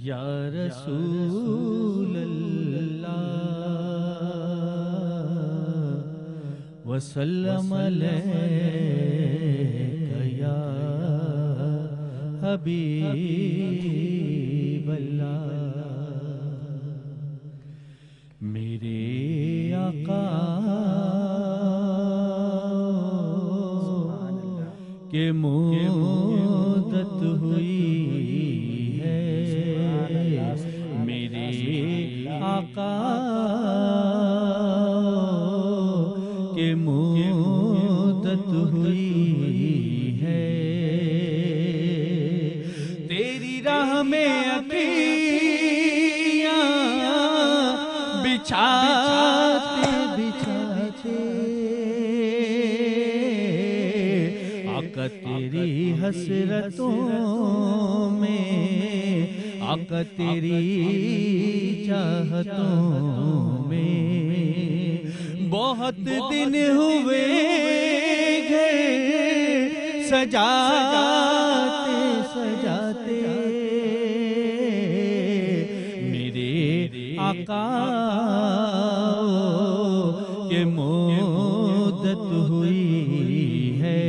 या रसूल अल्लाह वसल्लम अलैका या हबीब अल्लाह। मेरे आका के मुद्दत हुई है, मेरे आका के मुद्दत हुई है। तेरी राह में अखियाँ बिछाते बिछाते आका तेरी हसरतों में, आका तेरी चाहतों में, बहुत दिन हुए घर सजाते सजाते मेरे आका के मुद्दत हुई है।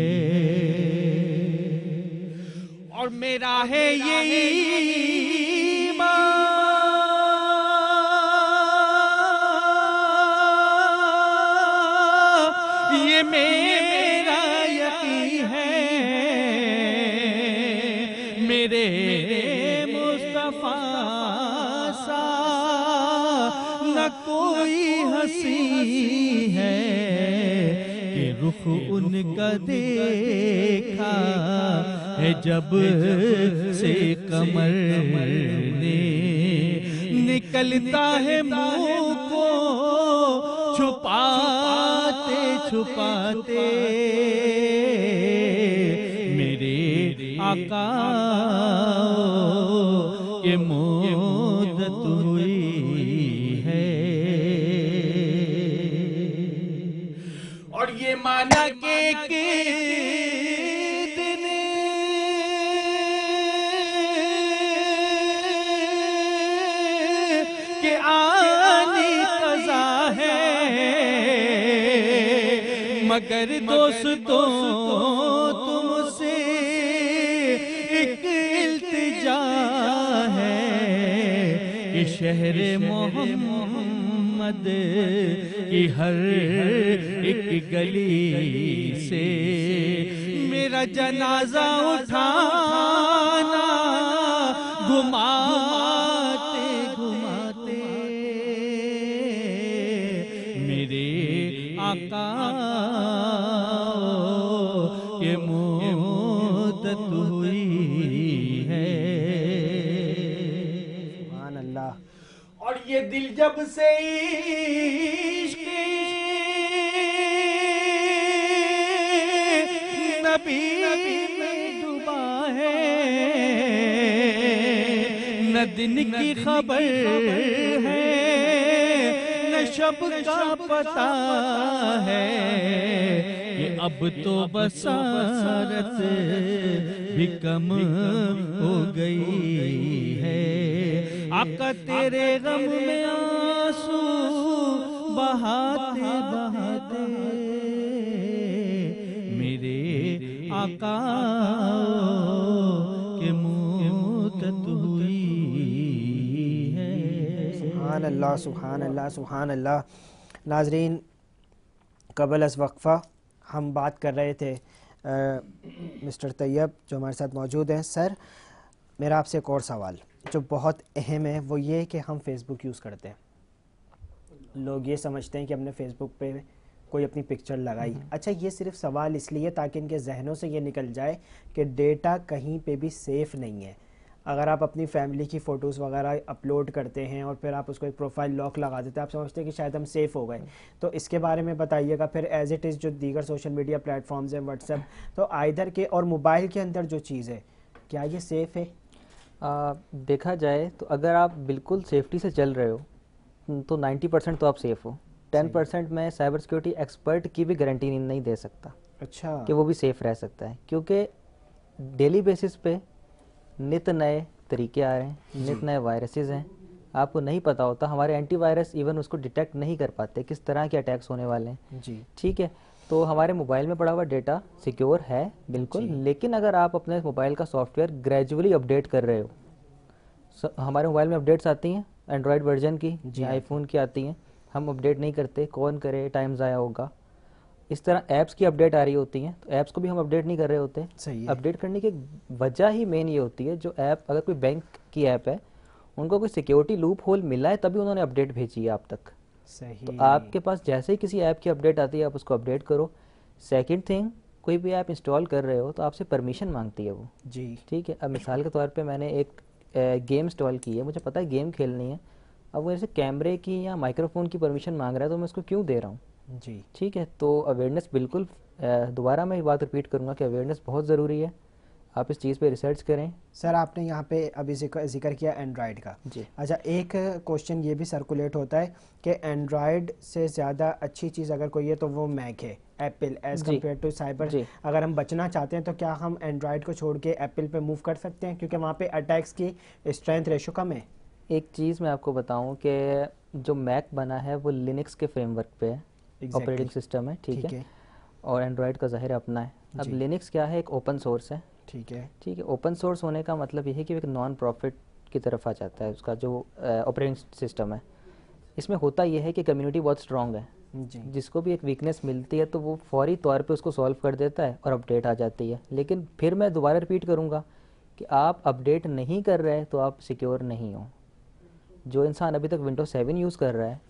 और मेरा है ये ईमान, ये मेरा यकीन है, मेरे मुस्तफा सा न कोई हंसी है कि रुख उनका देखा है जब से कमर ने, निकलता है मुंह को छुपाते छुपाते मेरे आका के मुद्दत हुई है। और ये माना के दिन के आनी कज़ा है, मगर दोस्तों तुमसे एक इल्तिजा है कि शहर मोहम्मद की हर एक गली से मेरा जनाजा उठाना, घुमाते घुमाते मेरे आका के मुद्दत हुई है। सुभान अल्लाह। और ये दिल जब से इश्क़ नबी में डूबा है, न दिन की खबर है न शब का पता है, ये अब तो बसारत भी कम हो गई है। आका तेरे गम में आंसू बहाते बहाते मेरे आका के मुद्दत हुई है। सुभान अल्लाह सुभान अल्लाह सुभान अल्लाह। नाजरीन, कबल अस वक्फ़ा हम बात कर रहे थे मिस्टर तैयब जो हमारे साथ मौजूद हैं। सर, मेरा आपसे एक और सवाल जो बहुत अहम है वो ये कि हम फेसबुक यूज़ करते हैं, लोग ये समझते हैं कि हमने फेसबुक पे कोई अपनी पिक्चर लगाई। अच्छा, ये सिर्फ सवाल इसलिए ताकि इनके जहनों से ये निकल जाए कि डेटा कहीं पे भी सेफ़ नहीं है। अगर आप अपनी फैमिली की फ़ोटोज़ वगैरह अपलोड करते हैं और फिर आप उसको एक प्रोफाइल लॉक लगा देते हैं, आप समझते हैं कि शायद हम सेफ़ हो गए, तो इसके बारे में बताइएगा। फिर एज़ इट इज़ जो दीगर सोशल मीडिया प्लेटफॉर्म्स हैं, व्हाट्सएप, तो आइदर के और मोबाइल के अंदर जो चीज़ है, क्या ये सेफ़ है? देखा जाए तो अगर आप बिल्कुल सेफ्टी से चल रहे हो तो 90% तो आप सेफ़ हो। 10% मैं साइबर सिक्योरिटी एक्सपर्ट की भी गारंटी नहीं दे सकता अच्छा। कि वो भी सेफ़ रह सकता है, क्योंकि डेली बेसिस पे नित नए तरीके आ रहे हैं, नित नए वायरसेस हैं, आपको नहीं पता होता। हमारे एंटीवायरस इवन उसको डिटेक्ट नहीं कर पाते किस तरह के अटैक्स होने वाले हैं। जी। ठीक है, तो हमारे मोबाइल में पड़ा हुआ डेटा सिक्योर है बिल्कुल, लेकिन अगर आप अपने मोबाइल का सॉफ्टवेयर ग्रेजुअली अपडेट कर रहे हो, हमारे मोबाइल में अपडेट्स आती हैं एंड्रॉयड वर्जन की या आईफोन की आती हैं, हम अपडेट नहीं करते, कौन करे, टाइम ज़ाया होगा। इस तरह ऐप्स की अपडेट आ रही होती हैं, तो ऐप्स को भी हम अपडेट नहीं कर रहे होते। सही है। अपडेट करने की वजह ही मेन ये होती है, जो ऐप, अगर कोई बैंक की ऐप है, उनको कोई सिक्योरिटी लूप होल मिला है तभी उन्होंने अपडेट भेजी है आप तक। सही। तो आपके पास जैसे ही किसी ऐप की अपडेट आती है, आप उसको अपडेट करो। सेकंड थिंग, कोई भी ऐप इंस्टॉल कर रहे हो तो आपसे परमिशन मांगती है वो। जी। ठीक है, अब मिसाल के तौर पे मैंने एक गेम इंस्टॉल की है, मुझे पता है गेम खेलनी है, अब वो ऐसे कैमरे की या माइक्रोफोन की परमिशन मांग रहा है, तो मैं उसको क्यों दे रहा हूँ? जी। ठीक है, तो अवेयरनेस बिल्कुल, दोबारा मैं ये बात रिपीट करूँगा कि अवेयरनेस बहुत ज़रूरी है। आप इस चीज़ पे रिसर्च करें। सर, आपने यहाँ पे अभी जिक्र किया एंड्रॉयड का। जी। अच्छा, एक क्वेश्चन ये भी सर्कुलेट होता है कि एंड्रॉयड से ज़्यादा अच्छी चीज़ अगर कोई है तो वो मैक है, Apple, as compare to cyber. अगर हम बचना चाहते हैं तो क्या हम एंड्रॉयड को छोड़ के एप्पल पे मूव कर सकते हैं, क्योंकि वहाँ पे अटैक्स की स्ट्रेंथ रेशो कम है? एक चीज़ मैं आपको बताऊं कि जो मैक बना है वो लिनक्स के फ्रेमवर्क पे है, ऑपरेटिंग सिस्टम है। ठीक है, और एंड्रॉयड का ज़ाहिर अपना है। अब लिनक्स क्या है, एक ओपन सोर्स है। ठीक है। ठीक है, ओपन सोर्स होने का मतलब ये है कि एक नॉन प्रॉफिट की तरफ आ जाता है उसका जो ऑपरेटिंग सिस्टम है। इसमें होता यह है कि कम्युनिटी बहुत स्ट्रॉन्ग है, जिसको भी एक वीकनेस मिलती है तो वो फौरी तौर पे उसको सॉल्व कर देता है और अपडेट आ जाती है। लेकिन फिर मैं दोबारा रिपीट करूँगा कि आप अपडेट नहीं कर रहे तो आप सिक्योर नहीं हो। जो इंसान अभी तक विंडोज 7 यूज़ कर रहा है,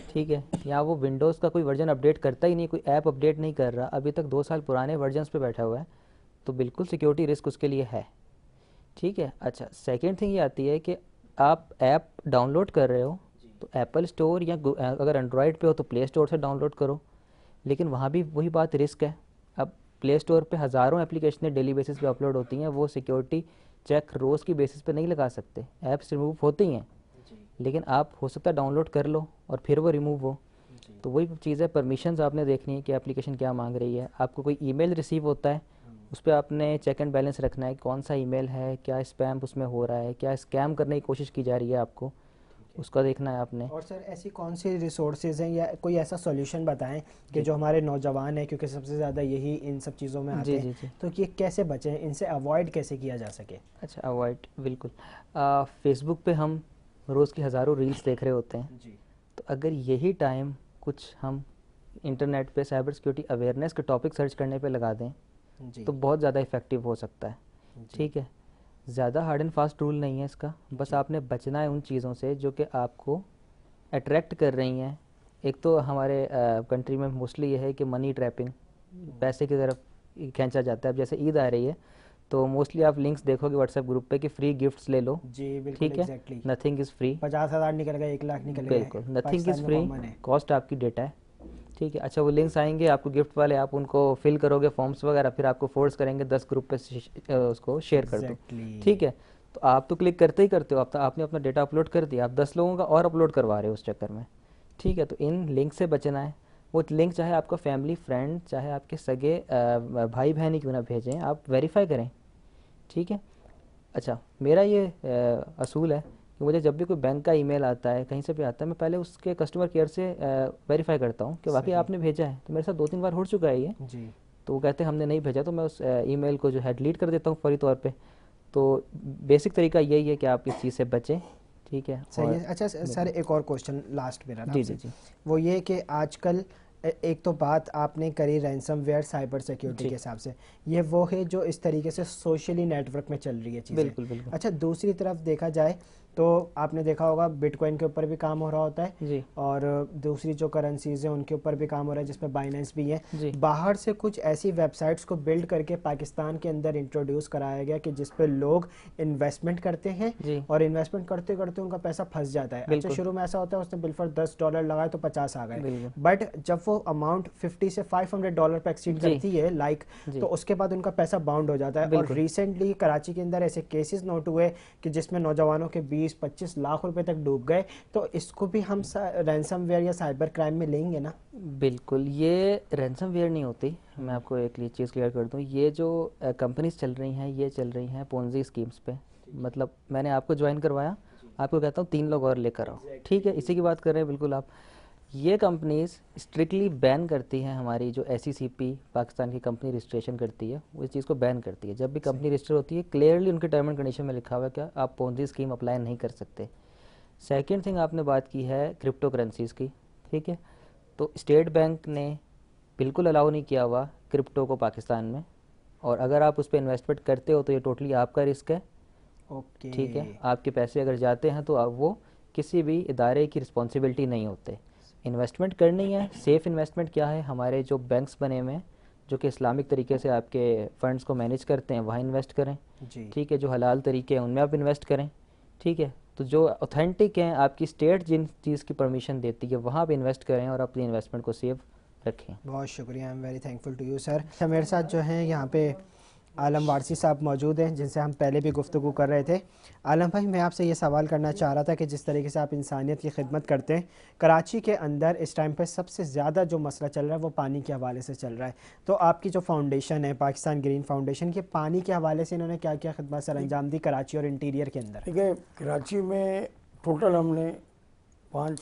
ठीक है, या वो विंडोज़ का कोई वर्जन अपडेट करता ही नहीं, कोई ऐप अपडेट नहीं कर रहा, अभी तक 2 साल पुराने वर्जन्स पे बैठा हुआ है, तो बिल्कुल सिक्योरिटी रिस्क उसके लिए है। ठीक है। अच्छा, सेकेंड थिंग ये आती है कि आप ऐप डाउनलोड कर रहे हो तो एप्पल स्टोर या अगर एंड्रॉयड पे हो तो प्ले स्टोर से डाउनलोड करो, लेकिन वहाँ भी वही बात, रिस्क है। अब प्ले स्टोर पे हज़ारों एप्लीकेशनें डेली बेसिस पे अपलोड होती हैं, वो सिक्योरिटी चेक रोज़ की बेसिस पे नहीं लगा सकते, ऐप्स रिमूव होती हैं, लेकिन आप हो सकता है डाउनलोड कर लो और फिर वो रिमूव हो। तो वही चीज़ है, परमिशंस आपने देखनी है कि एप्लीकेशन क्या मांग रही है। आपको कोई ईमेल रिसीव होता है, उस पर आपने चेक एंड बैलेंस रखना है, कौन सा ईमेल है, क्या स्पैम उसमें हो रहा है, क्या स्कैम करने की कोशिश की जा रही है, आपको उसका देखना है आपने। और सर, ऐसी कौन सी रिसोर्सेज हैं या कोई ऐसा सॉल्यूशन बताएं कि जो हमारे नौजवान हैं, क्योंकि सबसे ज़्यादा यही इन सब चीज़ों में आते हैं, तो ये कैसे बचें, इनसे अवॉइड कैसे किया जा सके? अच्छा, अवॉइड बिल्कुल, फेसबुक पे हम रोज़ की हज़ारों रील्स देख रहे होते हैं जी। तो अगर यही टाइम कुछ हम इंटरनेट पे साइबर सिक्योरिटी अवेयरनेस के टॉपिक सर्च करने पे लगा दें तो बहुत ज़्यादा इफ़ेक्टिव हो सकता है। ठीक है, ज़्यादा हार्ड एंड फास्ट रूल नहीं है इसका, बस आपने बचना है उन चीज़ों से जो कि आपको अट्रैक्ट कर रही हैं। एक तो हमारे कंट्री में मोस्टली ये है कि मनी ट्रैपिंग, पैसे की तरफ खींचा जाता है। अब जैसे ईद आ रही है तो मोस्टली आप लिंक्स देखोगे व्हाट्सएप ग्रुप पे कि फ्री गिफ्ट्स ले लो। जी बिल्कुल, ठीक है, नथिंग इज़ फ्री। 50,000 निकल गया, 1 लाख निकल गया, बिल्कुल, नथिंग इज़ फ्री, कॉस्ट आपकी डेटा है। ठीक है, अच्छा, वो लिंक्स आएंगे आपको गिफ्ट वाले, आप उनको फिल करोगे फॉर्म्स वगैरह, फिर आपको फोर्स करेंगे 10 ग्रुप पे उसको शेयर कर दो। ठीक है, तो आप तो क्लिक करते ही करते हो, आपने अपना डेटा अपलोड कर दिया, आप 10 लोगों का और अपलोड करवा रहे हो उस चक्कर में। ठीक है, तो इन लिंक से बचना है। वो लिंक चाहे आपका फैमिली फ्रेंड, चाहे आपके सगे भाई बहन ही क्यों ना भेजें, आप वेरीफाई करें। ठीक है। अच्छा, मेरा ये असूल है कि मुझे जब भी कोई बैंक का ईमेल आता है, कहीं से भी आता है, मैं पहले उसके कस्टमर केयर से वेरीफाई करता हूँ कि वाकई आपने भेजा है। तो मेरे साथ 2-3 बार हो चुका है ये जी। तो वो कहते हैं हमने नहीं भेजा, तो मैं उस ईमेल को जो है डिलीट कर देता हूँ फौरी तौर पे। तो बेसिक तरीका यही है कि आप इस चीज़ से बचें। ठीक है, सही है। अच्छा सर, एक और क्वेश्चन लास्ट मेरा जी जी जी, वो ये कि आजकल एक तो बात आपने करी रैंसमवेयर साइबर सिक्योरिटी के हिसाब से, ये वो है जो इस तरीके से सोशली नेटवर्क में चल रही है चीज़ें। बिल्कुल बिल्कुल। अच्छा, दूसरी तरफ देखा जाए तो आपने देखा होगा बिटकॉइन के ऊपर भी काम हो रहा होता है जी और दूसरी जो करेंसीज हैं उनके ऊपर भी काम हो रहा है, जिसमें बाइनेंस भी है। जी बाहर से कुछ ऐसी वेबसाइट्स को बिल्ड करके पाकिस्तान के अंदर इंट्रोड्यूस कराया गया कि जिस पे लोग इन्वेस्टमेंट करते हैं जी और इन्वेस्टमेंट करते करते उनका पैसा फंस जाता है। अच्छा, बिल्कुल। शुरू में ऐसा होता है उसने बिलफर $10 लगाए तो 50 आ गए, बिल्कुल बट जब वो अमाउंट $50 से $500 पे एक्सीड जी करती है जी तो उसके बाद उनका पैसा बाउंड हो जाता है। और बिल्कुल। रिसेंटली कराची के अंदर ऐसे केसेस नोट हुए कि जिसमें नौजवानों के 20-25 लाख रुपए तक डूब गए। तो इसको भी हम रैंसमवेयर या साइबर क्राइम में लेंगे ना? बिल्कुल, ये रैंसमवेयर नहीं होती। मैं आपको एक चीज़ क्लियर कर दूं, ये जो कंपनीज चल रही हैं ये चल रही हैं पोंजी स्कीम्स पे। मतलब मैंने आपको ज्वाइन करवाया, आपको कहता हूँ 3 लोग और लेकर आओ, ठीक है, इसी की बात कर रहे हैं बिल्कुल आप। ये कंपनीज स्ट्रिक्टली बैन करती हैं, हमारी जो SECP पाकिस्तान की कंपनी रजिस्ट्रेशन करती है वो इस चीज़ को बैन करती है। जब भी कंपनी रजिस्टर होती है क्लियरली उनके टर्म एंड कंडीशन में लिखा हुआ है क्या आप पोंजी स्कीम अप्लाई नहीं कर सकते। सेकंड थिंग आपने बात की है क्रिप्टो करेंसीज़ की, ठीक है, तो स्टेट बैंक ने बिल्कुल अलाउ नहीं किया हुआ क्रिप्टो को पाकिस्तान में, और अगर आप उस पर इन्वेस्टमेंट करते हो तो ये टोटली आपका रिस्क है, ओके, ठीक है। आपके पैसे अगर जाते हैं तो आप वो किसी भी इदारे की रिस्पॉन्सिबिलिटी नहीं होते। इन्वेस्टमेंट करनी है, सेफ़ इन्वेस्टमेंट क्या है, हमारे जो बैंक्स बने हुए हैं जो कि इस्लामिक तरीके से आपके फ़ंड्स को मैनेज करते हैं वहाँ इन्वेस्ट करें, जी ठीक है। जो हलाल तरीके हैं उनमें आप इन्वेस्ट करें, ठीक है। तो जो ऑथेंटिक हैं, आपकी स्टेट जिन चीज़ की परमिशन देती है वहाँ पे इन्वेस्ट करें और अपनी इन्वेस्टमेंट को सेव रखें। बहुत शुक्रिया, I am very thankful to you sir. मेरे साथ जो हैं यहाँ पे आलम वारसी साहब मौजूद हैं जिनसे हम पहले भी गुफ्तगू कर रहे थे। आलम भाई, मैं आपसे ये सवाल करना चाह रहा था कि जिस तरीके से आप इंसानियत की खिदमत करते हैं, कराची के अंदर इस टाइम पे सबसे ज़्यादा जो मसला चल रहा है वो पानी के हवाले से चल रहा है। तो आपकी जो फाउंडेशन है पाकिस्तान ग्रीन फाउंडेशन, के पानी के हवाले से इन्होंने क्या क्या खिदमत सर अंजाम दी कराची और इंटीरियर के अंदर? ठीक है, कराची में टोटल हमने 5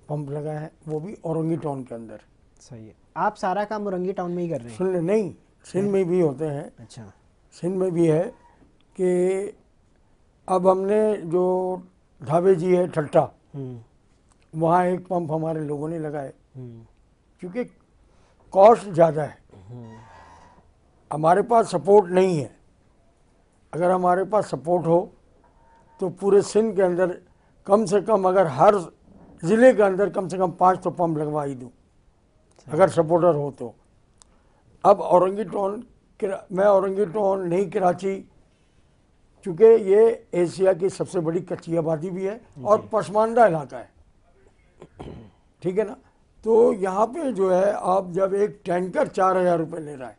पंप लगाए हैं, वो भी औरंगी टाउन के अंदर। सही है। आप सारा काम औरंगी टाउन में ही कर रहे हैं? सुन ले, नहीं, सिंध में भी होते हैं। अच्छा, सिंध में भी है कि अब हमने जो ढाबे जी है ठट्टा, वहाँ एक पंप हमारे लोगों ने लगाए, क्योंकि कॉस्ट ज़्यादा है, हमारे पास सपोर्ट नहीं है। अगर हमारे पास सपोर्ट हो तो पूरे सिंध के अंदर कम से कम, अगर हर ज़िले के अंदर कम से कम 5 तो पंप लगवा ही दूँ, अगर सपोर्टर हो तो। अब औरंगी टाउन, मैं औरंगी टाउन नहीं, कराची, चूँकि ये एशिया की सबसे बड़ी कच्ची आबादी भी है और पसमानदा इलाका है, ठीक है ना। तो यहाँ पे जो है, आप जब एक टैंकर 4,000 रुपये ले रहा है,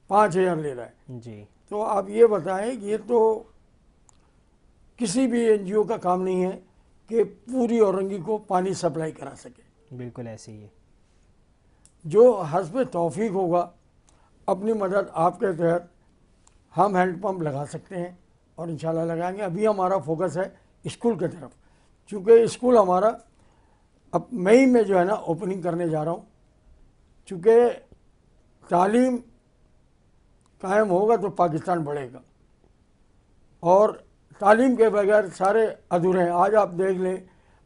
5,000 ले रहा है जी, तो आप ये बताएं कि ये तो किसी भी NGO का काम नहीं है कि पूरी औरंगी को पानी सप्लाई करा सके। बिल्कुल ऐसे ही है। जो हस्ब तौफीक होगा, अपनी मदद आपके तहत हम हैंडपम्प लगा सकते हैं और इंशाल्लाह लगाएंगे। अभी हमारा फोकस है स्कूल की तरफ, चूँकि स्कूल हमारा अब मई में जो है ना ओपनिंग करने जा रहा हूँ। चूँकि तालीम कायम होगा तो पाकिस्तान बढ़ेगा, और तालीम के बगैर सारे अधूरे हैं। आज आप देख लें,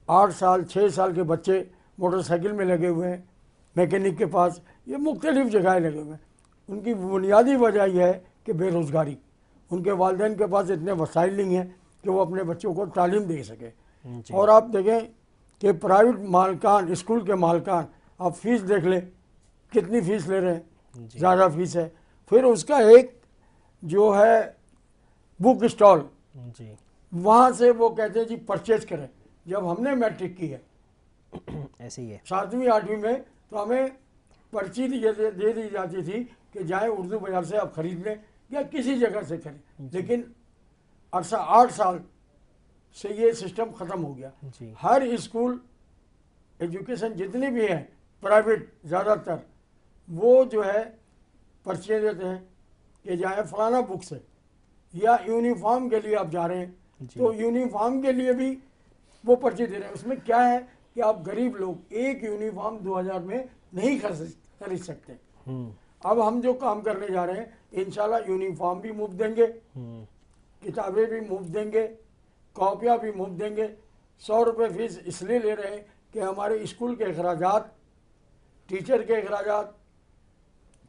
8 साल 6 साल के बच्चे मोटरसाइकिल में लगे हुए हैं, मैकेनिक के पास, ये मुख्तलिफ़ जगह लगे हुए हैं। उनकी बुनियादी वजह यह है कि बेरोज़गारी, उनके वालिदैन के पास इतने वसाइल नहीं हैं कि वो अपने बच्चों को तालीम दे सके। और आप देखें कि प्राइवेट मालकान, स्कूल के मालकान, आप फ़ीस देख लें कितनी फ़ीस ले रहे हैं, ज़्यादा फ़ीस है। फिर उसका एक जो है बुक स्टॉल, जी, वहाँ से वो कहते हैं जी परचेज करें। जब हमने मैट्रिक की है ऐसे ही है। 7वीं 8वीं में, तो हमें पर्ची दे दी जाती थी कि जाएं उर्दू बाज़ार से आप ख़रीद लें या किसी जगह से करें। लेकिन अरसा 8 साल से ये सिस्टम ख़त्म हो गया। जी, हर स्कूल एजुकेशन जितने भी हैं प्राइवेट, ज़्यादातर वो जो है पर्चियाँ देते हैं कि जाए फलाना बुक से, या यूनिफॉर्म के लिए आप जा रहे हैं तो यूनिफॉर्म के लिए भी वो पर्ची दे रहे हैं। उसमें क्या है कि आप गरीब लोग एक यूनिफॉर्म 2000 में नहीं खरीद सकते। अब हम जो काम करने जा रहे हैं, इंशाल्लाह यूनिफॉर्म भी मुफ्त देंगे, किताबें भी मुफ्त देंगे, कॉपियाँ भी मुफ्त देंगे। 100 रुपये फ़ीस इसलिए ले रहे हैं कि हमारे स्कूल के अखराजात, टीचर के अखराजात,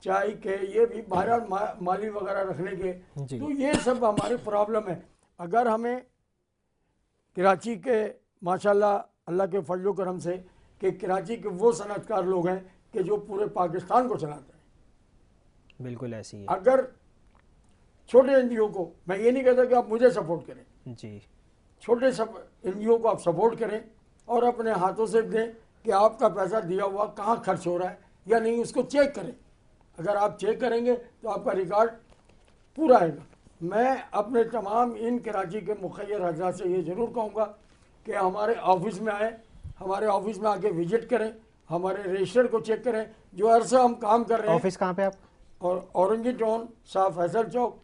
चाय के, ये भी बाहर माली वगैरह रखने के, तो ये सब हमारी प्रॉब्लम है। अगर हमें कराची के माशाल्लाह अल्लाह के फजल करम से कि कराची के वो सनतकार लोग हैं कि जो पूरे पाकिस्तान को चलाते हैं। बिल्कुल ऐसी है अगर छोटे एनजीओ को, मैं ये नहीं कहता कि आप मुझे सपोर्ट करें, जी, छोटे सब एनजीओ को आप सपोर्ट करें और अपने हाथों से दें कि आपका पैसा दिया हुआ कहाँ खर्च हो रहा है या नहीं, उसको चेक करें। अगर आप चेक करेंगे तो आपका रिकॉर्ड पूरा आएगा। मैं अपने तमाम इन कराची के मुखियर हजरात से ये ज़रूर कहूँगा कि हमारे ऑफिस में आए, हमारे ऑफिस में आके विजिट करें, हमारे रजिस्टर को चेक करें। जो अरसा हम काम कर रहे हैं, ऑफिस कहाँ पे आप? और औरंगी टाउन, शाह फैसल चौक,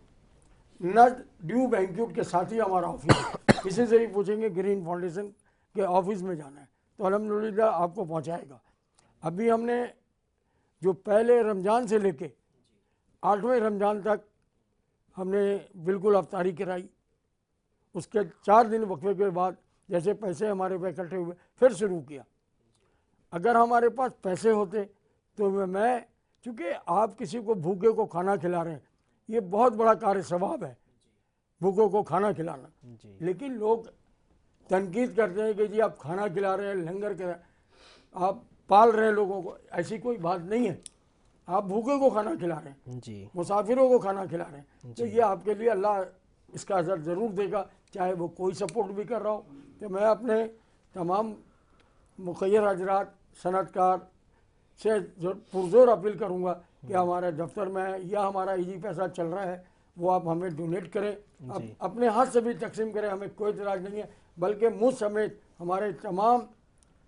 नद ड्यू बैंक्यूट के साथ ही हमारा ऑफिस है। किसी से भी पूछेंगे ग्रीन फाउंडेशन के ऑफिस में जाना है तो अल्हम्दुलिल्लाह आपको पहुंचाएगा। अभी हमने जो पहले रमज़ान से लेके 8वें रमज़ान तक हमने बिल्कुल अफ्तारी कराई, उसके 4 दिन वक्फे के बाद जैसे पैसे हमारे पे इकट्ठे हुए फिर शुरू किया। अगर हमारे पास पैसे होते तो मैं, चूँकि आप किसी को भूखे को खाना खिला रहे हैं, ये बहुत बड़ा कार्य सवाब है भूखों को खाना खिलाना, लेकिन लोग तनकीद करते हैं कि जी आप खाना खिला रहे हैं, लंगर कर, आप पाल रहे हैं लोगों को। ऐसी कोई बात नहीं है, आप भूखे को खाना खिला रहे हैं जी, मुसाफिरों को खाना खिला रहे हैं, तो ये आपके लिए अल्लाह इसका असर ज़रूर देगा, चाहे वो कोई सपोर्ट भी कर रहा हो। तो मैं अपने तमाम मुखियर हजरात सनतकार से पुरजोर अपील करूँगा कि हमारे दफ्तर में या हमारा इजी पैसा चल रहा है वो आप हमें डोनेट करें, आप अपने हाथ से भी तकसीम करें, हमें कोई इतराज़ नहीं है, बल्कि मुझ समेत हमारे तमाम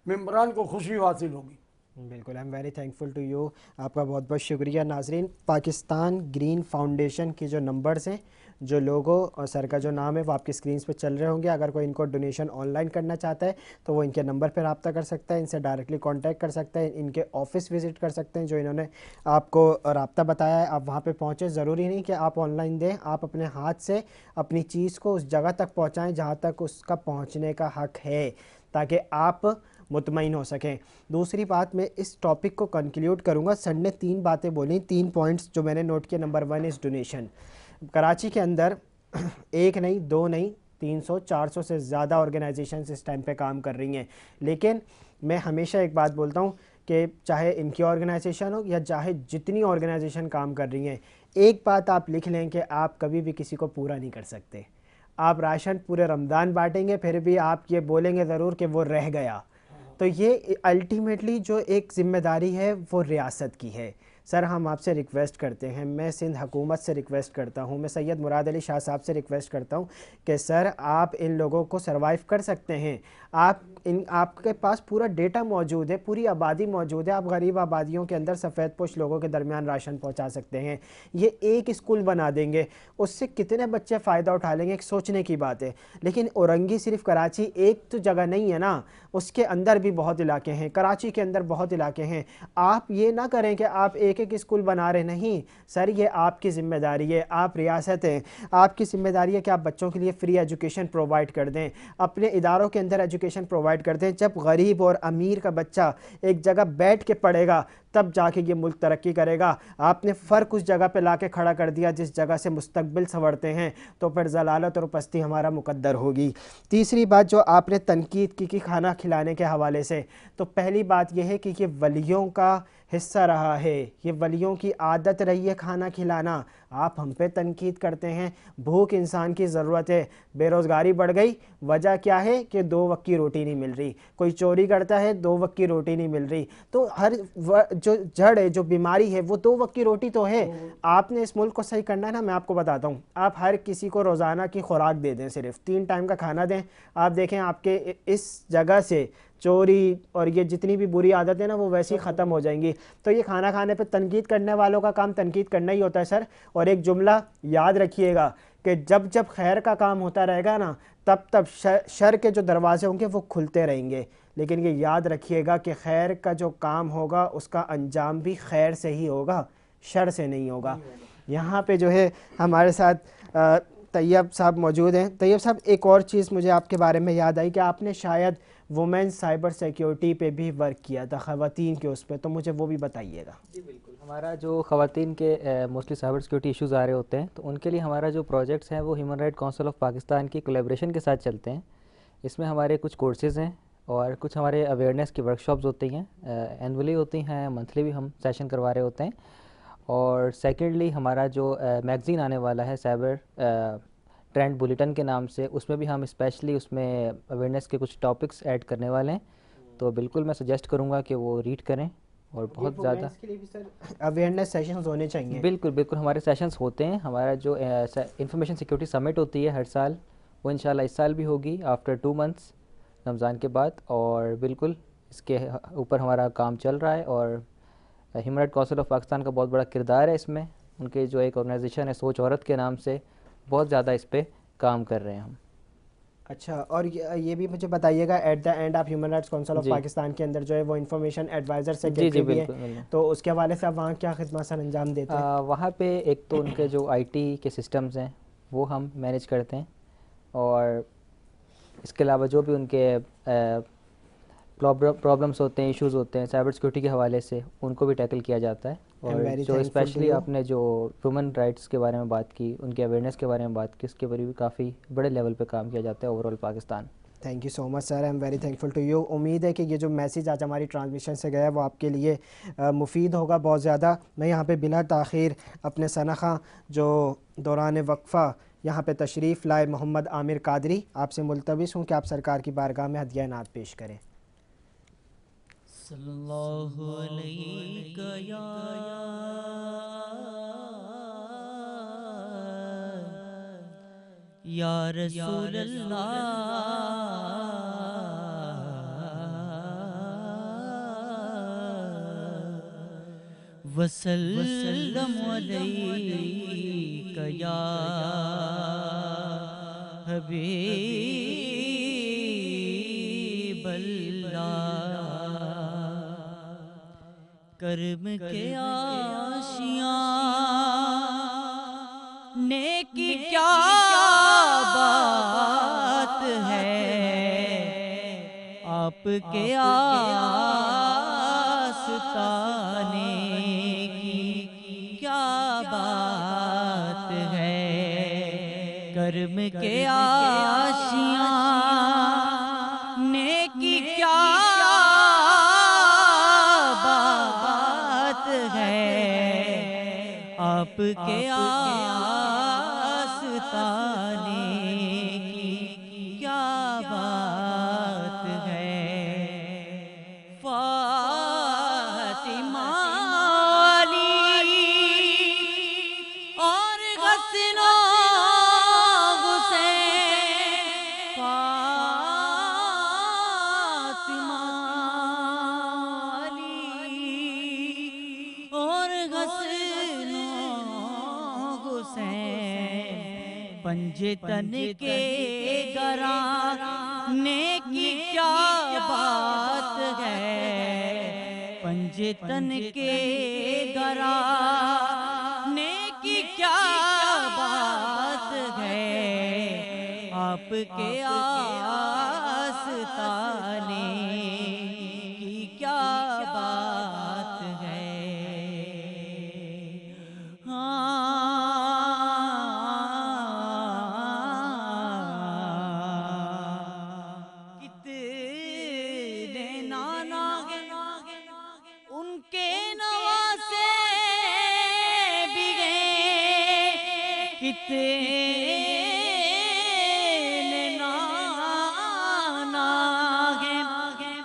मेम्बरान को खुशी हासिल होगी। बिल्कुल, I am very thankful to you, आपका बहुत बहुत शुक्रिया। नाजरीन, पाकिस्तान ग्रीन फाउंडेशन के जो नंबर्स हैं, जो लोगो और सर का जो नाम है वो आपकी स्क्रीन पे चल रहे होंगे। अगर कोई इनको डोनेशन ऑनलाइन करना चाहता है तो वो इनके नंबर पर रब्ता कर सकता है, इनसे डायरेक्टली कांटेक्ट कर सकता है, इनके ऑफिस विज़िट कर सकते हैं जो इन्होंने आपको रब्ता बताया है। आप वहाँ पे पहुँचे, ज़रूरी नहीं कि आप ऑनलाइन दें, आप अपने हाथ से अपनी चीज़ को उस जगह तक पहुँचाएँ जहाँ तक उसका पहुँचने का हक़ है, ताकि आप मुतमईन हो सकें। दूसरी बात, मैं इस टॉपिक को कंक्लूड करूँगा। सर ने 3 बातें बोली, 3 पॉइंट्स जो मैंने नोट किए। Number 1 is donation. कराची के अंदर 1 नहीं, 2 नहीं, 300-400 से ज़्यादा ऑर्गेनाइजेशंस इस टाइम पे काम कर रही हैं, लेकिन मैं हमेशा एक बात बोलता हूँ कि चाहे इनकी ऑर्गेनाइजेशन हो या चाहे जितनी ऑर्गेनाइजेशन काम कर रही हैं, एक बात आप लिख लें कि आप कभी भी किसी को पूरा नहीं कर सकते। आप राशन पूरे रमज़ान बांटेंगे, फिर भी आप ये बोलेंगे ज़रूर कि वो रह गया। तो ये अल्टीमेटली जो एक ज़िम्मेदारी है वो रियासत की है। सर, हम आपसे रिक्वेस्ट करते हैं, मैं सिंध हुकूमत से रिक्वेस्ट करता हूँ, मैं सैयद मुराद अली शाह साहब से रिक्वेस्ट करता हूँ कि सर आप इन लोगों को सर्वाइव कर सकते हैं। आपके पास पूरा डेटा मौजूद है, पूरी आबादी मौजूद है, आप गरीब आबादियों के अंदर सफ़ेद पोश लोगों के दरमियान राशन पहुँचा सकते हैं। ये एक स्कूल बना देंगे, उससे कितने बच्चे फ़ायदा उठा लेंगे, एक सोचने की बात है। लेकिन औरंगी सिर्फ कराची एक तो जगह नहीं है ना, उसके अंदर भी बहुत इलाके हैं, कराची के अंदर बहुत इलाके हैं। आप ये ना करें कि आप एक स्कूल बना रहे, नहीं सर, ये आपकी ज़िम्मेदारी है, आप रियासत हैं, आपकी ज़िम्मेदारी है कि आप बच्चों के लिए फ्री एजुकेशन प्रोवाइड कर दें, अपने इदारों के अंदर एजुकेशन प्रोवाइड कर दें। जब गरीब और अमीर का बच्चा एक जगह बैठ के पढ़ेगा तब जाके ये मुल्क तरक्की करेगा। आपने फ़र्क उस जगह पे लाके खड़ा कर दिया जिस जगह से मुस्तकबिल संवरते हैं, तो फिर ज़लालत और पस्ती हमारा मुकद्दर होगी। तीसरी बात जो आपने तनकीद की खाना खिलाने के हवाले से, तो पहली बात यह है कि ये वलियों का हिस्सा रहा है, ये वलियों की आदत रही है खाना खिलाना। आप हम पे तनकीद करते हैं, भूख इंसान की ज़रूरत है, बेरोज़गारी बढ़ गई, वजह क्या है कि 2 वक्त की रोटी नहीं मिल रही, कोई चोरी करता है 2 वक्त की रोटी नहीं मिल रही। तो हर जो जड़ है, जो बीमारी है, वो 2 वक्त की रोटी तो है। आपने इस मुल्क को सही करना है ना, मैं आपको बताता हूँ, आप हर किसी को रोज़ाना की खुराक दे दें, सिर्फ 3 टाइम का खाना दें, आप देखें आपके इस जगह से चोरी और ये जितनी भी बुरी आदतें ना वो वैसे ही ख़त्म हो जाएंगी। तो ये खाना खाने पे तनकीद करने वालों का काम तनकीद करना ही होता है सर। और एक जुमला याद रखिएगा कि जब जब खैर का काम होता रहेगा ना, तब तब शर के जो दरवाजे होंगे वो खुलते रहेंगे। लेकिन ये याद रखिएगा कि खैर का जो काम होगा उसका अंजाम भी खैर से ही होगा, शर से नहीं होगा। यहाँ पे जो है हमारे साथ तैयब साहब मौजूद हैं। तैयब साहब, एक और चीज़ मुझे आपके बारे में याद आई कि आपने शायद वुमेन साइबर सिक्योरिटी पे भी वर्क किया था, ख़वातीन के उस पे, तो मुझे वो भी बताइएगा। जी बिल्कुल, हमारा जो ख़वातीन के मोस्टली साइबर सिक्योरिटी इश्यूज़ आ रहे होते हैं, तो उनके लिए हमारा जो प्रोजेक्ट्स हैं वो human right council of Pakistan की कोलैबोरेशन के साथ चलते हैं। इसमें हमारे कुछ कोर्सेज़ हैं और कुछ हमारे अवेयरनेस की वर्कशॉप्स होती हैं, एनुअली होती हैं, मंथली भी हम सेशन करवा रहे होते हैं। और सेकेंडली हमारा जो मैगज़ीन आने वाला है साइबर ट्रेंड बुलेटिन के नाम से, उसमें भी हम स्पेशली उसमें अवेयरनेस के कुछ टॉपिक्स ऐड करने वाले हैं। तो बिल्कुल मैं सजेस्ट करूँगा कि वो रीड करें और बहुत ज़्यादा के लिए भी सर अवेयरनेस सेशंस होने चाहिए। बिल्कुल बिल्कुल हमारे सेशंस होते हैं। हमारा जो इंफॉर्मेशन सिक्योरिटी समिट होती है हर साल, वो इंशाल्लाह इस साल भी होगी आफ्टर 2 मंथ्स रमज़ान के बाद। और बिल्कुल इसके ऊपर हमारा काम चल रहा है और human right council of Pakistan का बहुत बड़ा किरदार है इसमें। उनके जो एक ऑर्गेनाइजेशन है सोच औरत के नाम से, बहुत ज़्यादा इस पर काम कर रहे हैं हम। अच्छा, और ये भी मुझे बताइएगा, एट द एंड आप ह्यूमन राइट्स काउंसिल ऑफ जी। पाकिस्तान के अंदर जो है वो इंफॉर्मेशन एडवाइज़र जी सेक्रेटरी जी भी है, बिल्कुल। तो उसके हवाले से आप वहाँ क्या खिदमत सर अंजाम देते हैं? वहाँ पे एक तो उनके जो आईटी के सिस्टम्स हैं वो हम मैनेज करते हैं, और इसके अलावा जो भी उनके प्रॉब्लम्स होते हैं, इश्यूज़ होते हैं साइबर सिक्योरिटी के हवाले से, उनको भी टैकल किया जाता है। और very जो thankful to स्पेशली you. आपने जो ह्यूमन राइट्स के बारे में बात की, उनके अवेयरनेस के बारे में बात की, उसके बारे में भी काफ़ी बड़े लेवल पे काम किया जाता है overall Pakistan. Thank you so much sir, I am very thankful to you. उम्मीद है कि ये जो मैसेज आज हमारी ट्रांसमिशन से गया है वो आपके लिए मुफीद होगा बहुत ज़्यादा। मैं यहाँ पे बिला ताख़ीर अपने सनख़ा जो दौरान वक्फ़ा यहाँ पे तशरीफ़ लाए मोहम्मद आमिर कादरी, आपसे मुल्तविस हूँ कि आप सरकार की बारगाह में हदिया नात पेश करें। सल्लल्लाहु अलैहि या रसूल अल्लाह वसल्लम अलैका या हबीब अल्लाह। कर्म के आशियां नेकी क्या बात है, आपके आस्ताने की क्या बात है। कर्म के आशियां नेकी क्या बात है, आपके आस्ताने की क्या बात है। फातिमा अली और हसन हुसैन, फातिमा अली और हसन हुसैन, पंजतन के घराने की क्या बात है। पंजतन के घराने की क्या बात है, आपके आस्ताने की क्या बात है। कितने नाना हैं उनके नवासे भी हैं, कितने नाना हैं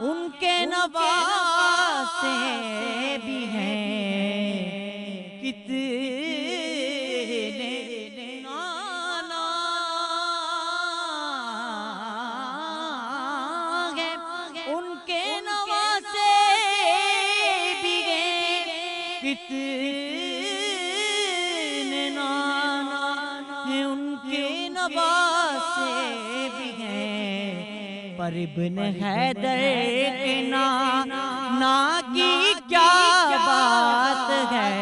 उनके नवासे भी हैं, कितने नाना हैं उनके नवासे भी हैं, कितने नाना हैं उनके नवासे भी हैं। पर इब्न हैदर के नाना की क्या बात है,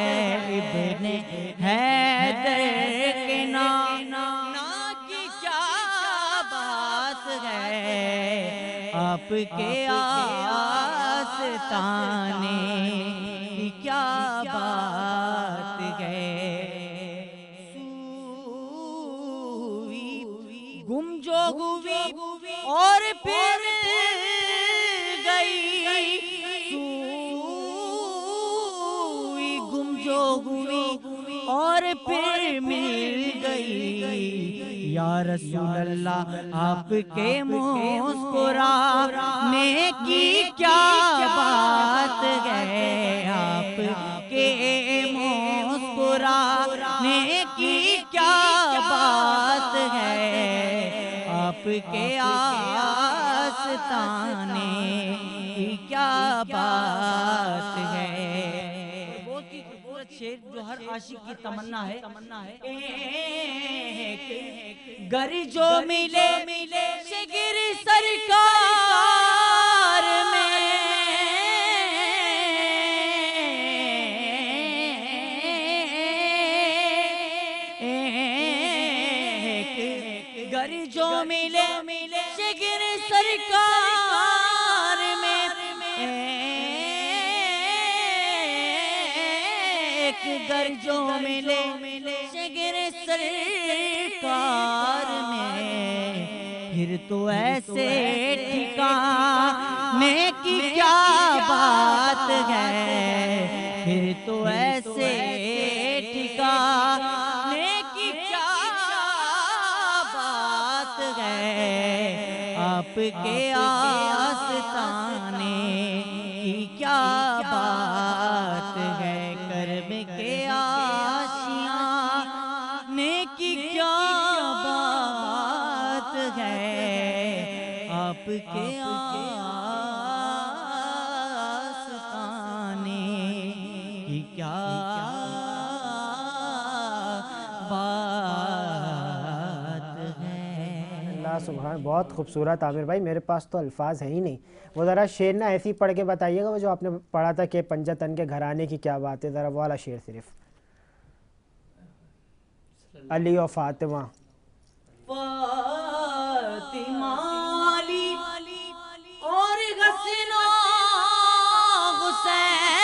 इब्न हैदर के नाना की क्या बात है, आपके आस्ताने की क्या बात है। सूवी गुम जो हुई और फिर मिल गई। या रसूल अल्लाह आपके मुस्कुराने की क्या बात है, आपके मुस्कुराने की क्या बात है, आपके आस्ताने की क्या बात है। बहुत ही खूबसूरत शेर जो हर आशिक की तमन्ना है। गर जो मिले शिगिर सरकार में, गर जो मिले शिगिर सरकार में, गर जो मिले शिगिर सरकार में, फिर तो ऐसे ठिकाने की क्या बात है, फिर तो ऐसे ठिकाने की क्या बात है, आपके आस्ताने की क्या बात है, कर्म के आशियाने की क्या बात है, आपके आस्ताने की क्या बात है। अल्लाह सुभान, बहुत खूबसूरत आमिर भाई, मेरे पास तो अल्फाज है ही नहीं। वो ज़रा शेर ना ऐसे ही पढ़ के बताइएगा, वो जो आपने पढ़ा था कि पंजतन के घराने की क्या बात है, ज़रा वो वाला शेर सिर्फ। अली और फातिमा, फातिमा अली और हसन हुसैन,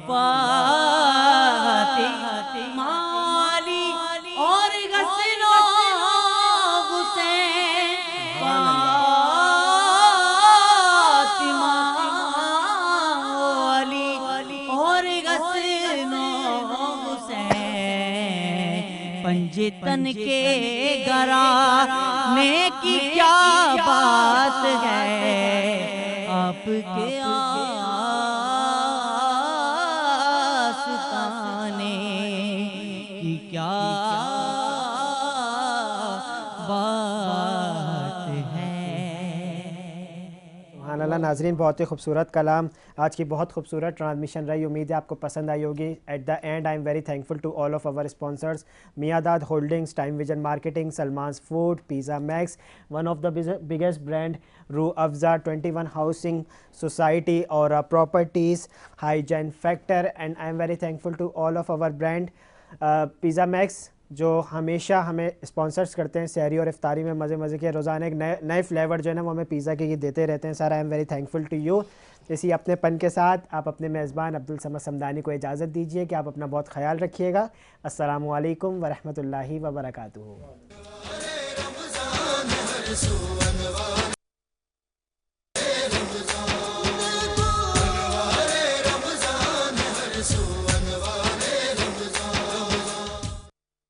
फातिमा अली और हसन हुसैन, फातिमा अली और हसन हुसैन, पंजतन के घराने की क्या बात है, आपके आस्ताने की क्या बात है। सुभान अल्लाह। नाज़रीन, बहुत ही खूबसूरत कलाम, आज की बहुत खूबसूरत ट्रांसमिशन रही, उम्मीद है आपको पसंद आई होगी। At the end I am very thankful to all of our sponsors, Miandad holdings, time vision marketing, Salman's food, pizza max, one of the biggest brand Rooh Afza, 21 housing society और properties, hygiene factor, and I am very thankful to all of our brand pizza max, जो हमेशा हमें sponsors करते हैं। सहरी और इफ्तारी में मज़े मज़े के रोज़ाना एक नए फ्लेवर जो है ना वो हमें पिज़्ज़ा के ये देते रहते हैं sir. I am very thankful to you. इसी अपनेपन के साथ आप अपने मेज़बान अब्दुल समद समदानी को इजाज़त दीजिए कि आप अपना बहुत ख्याल रखिएगा। अस्सलामु अलैकुम वरहमतुल्लाहि वबरकातुहू।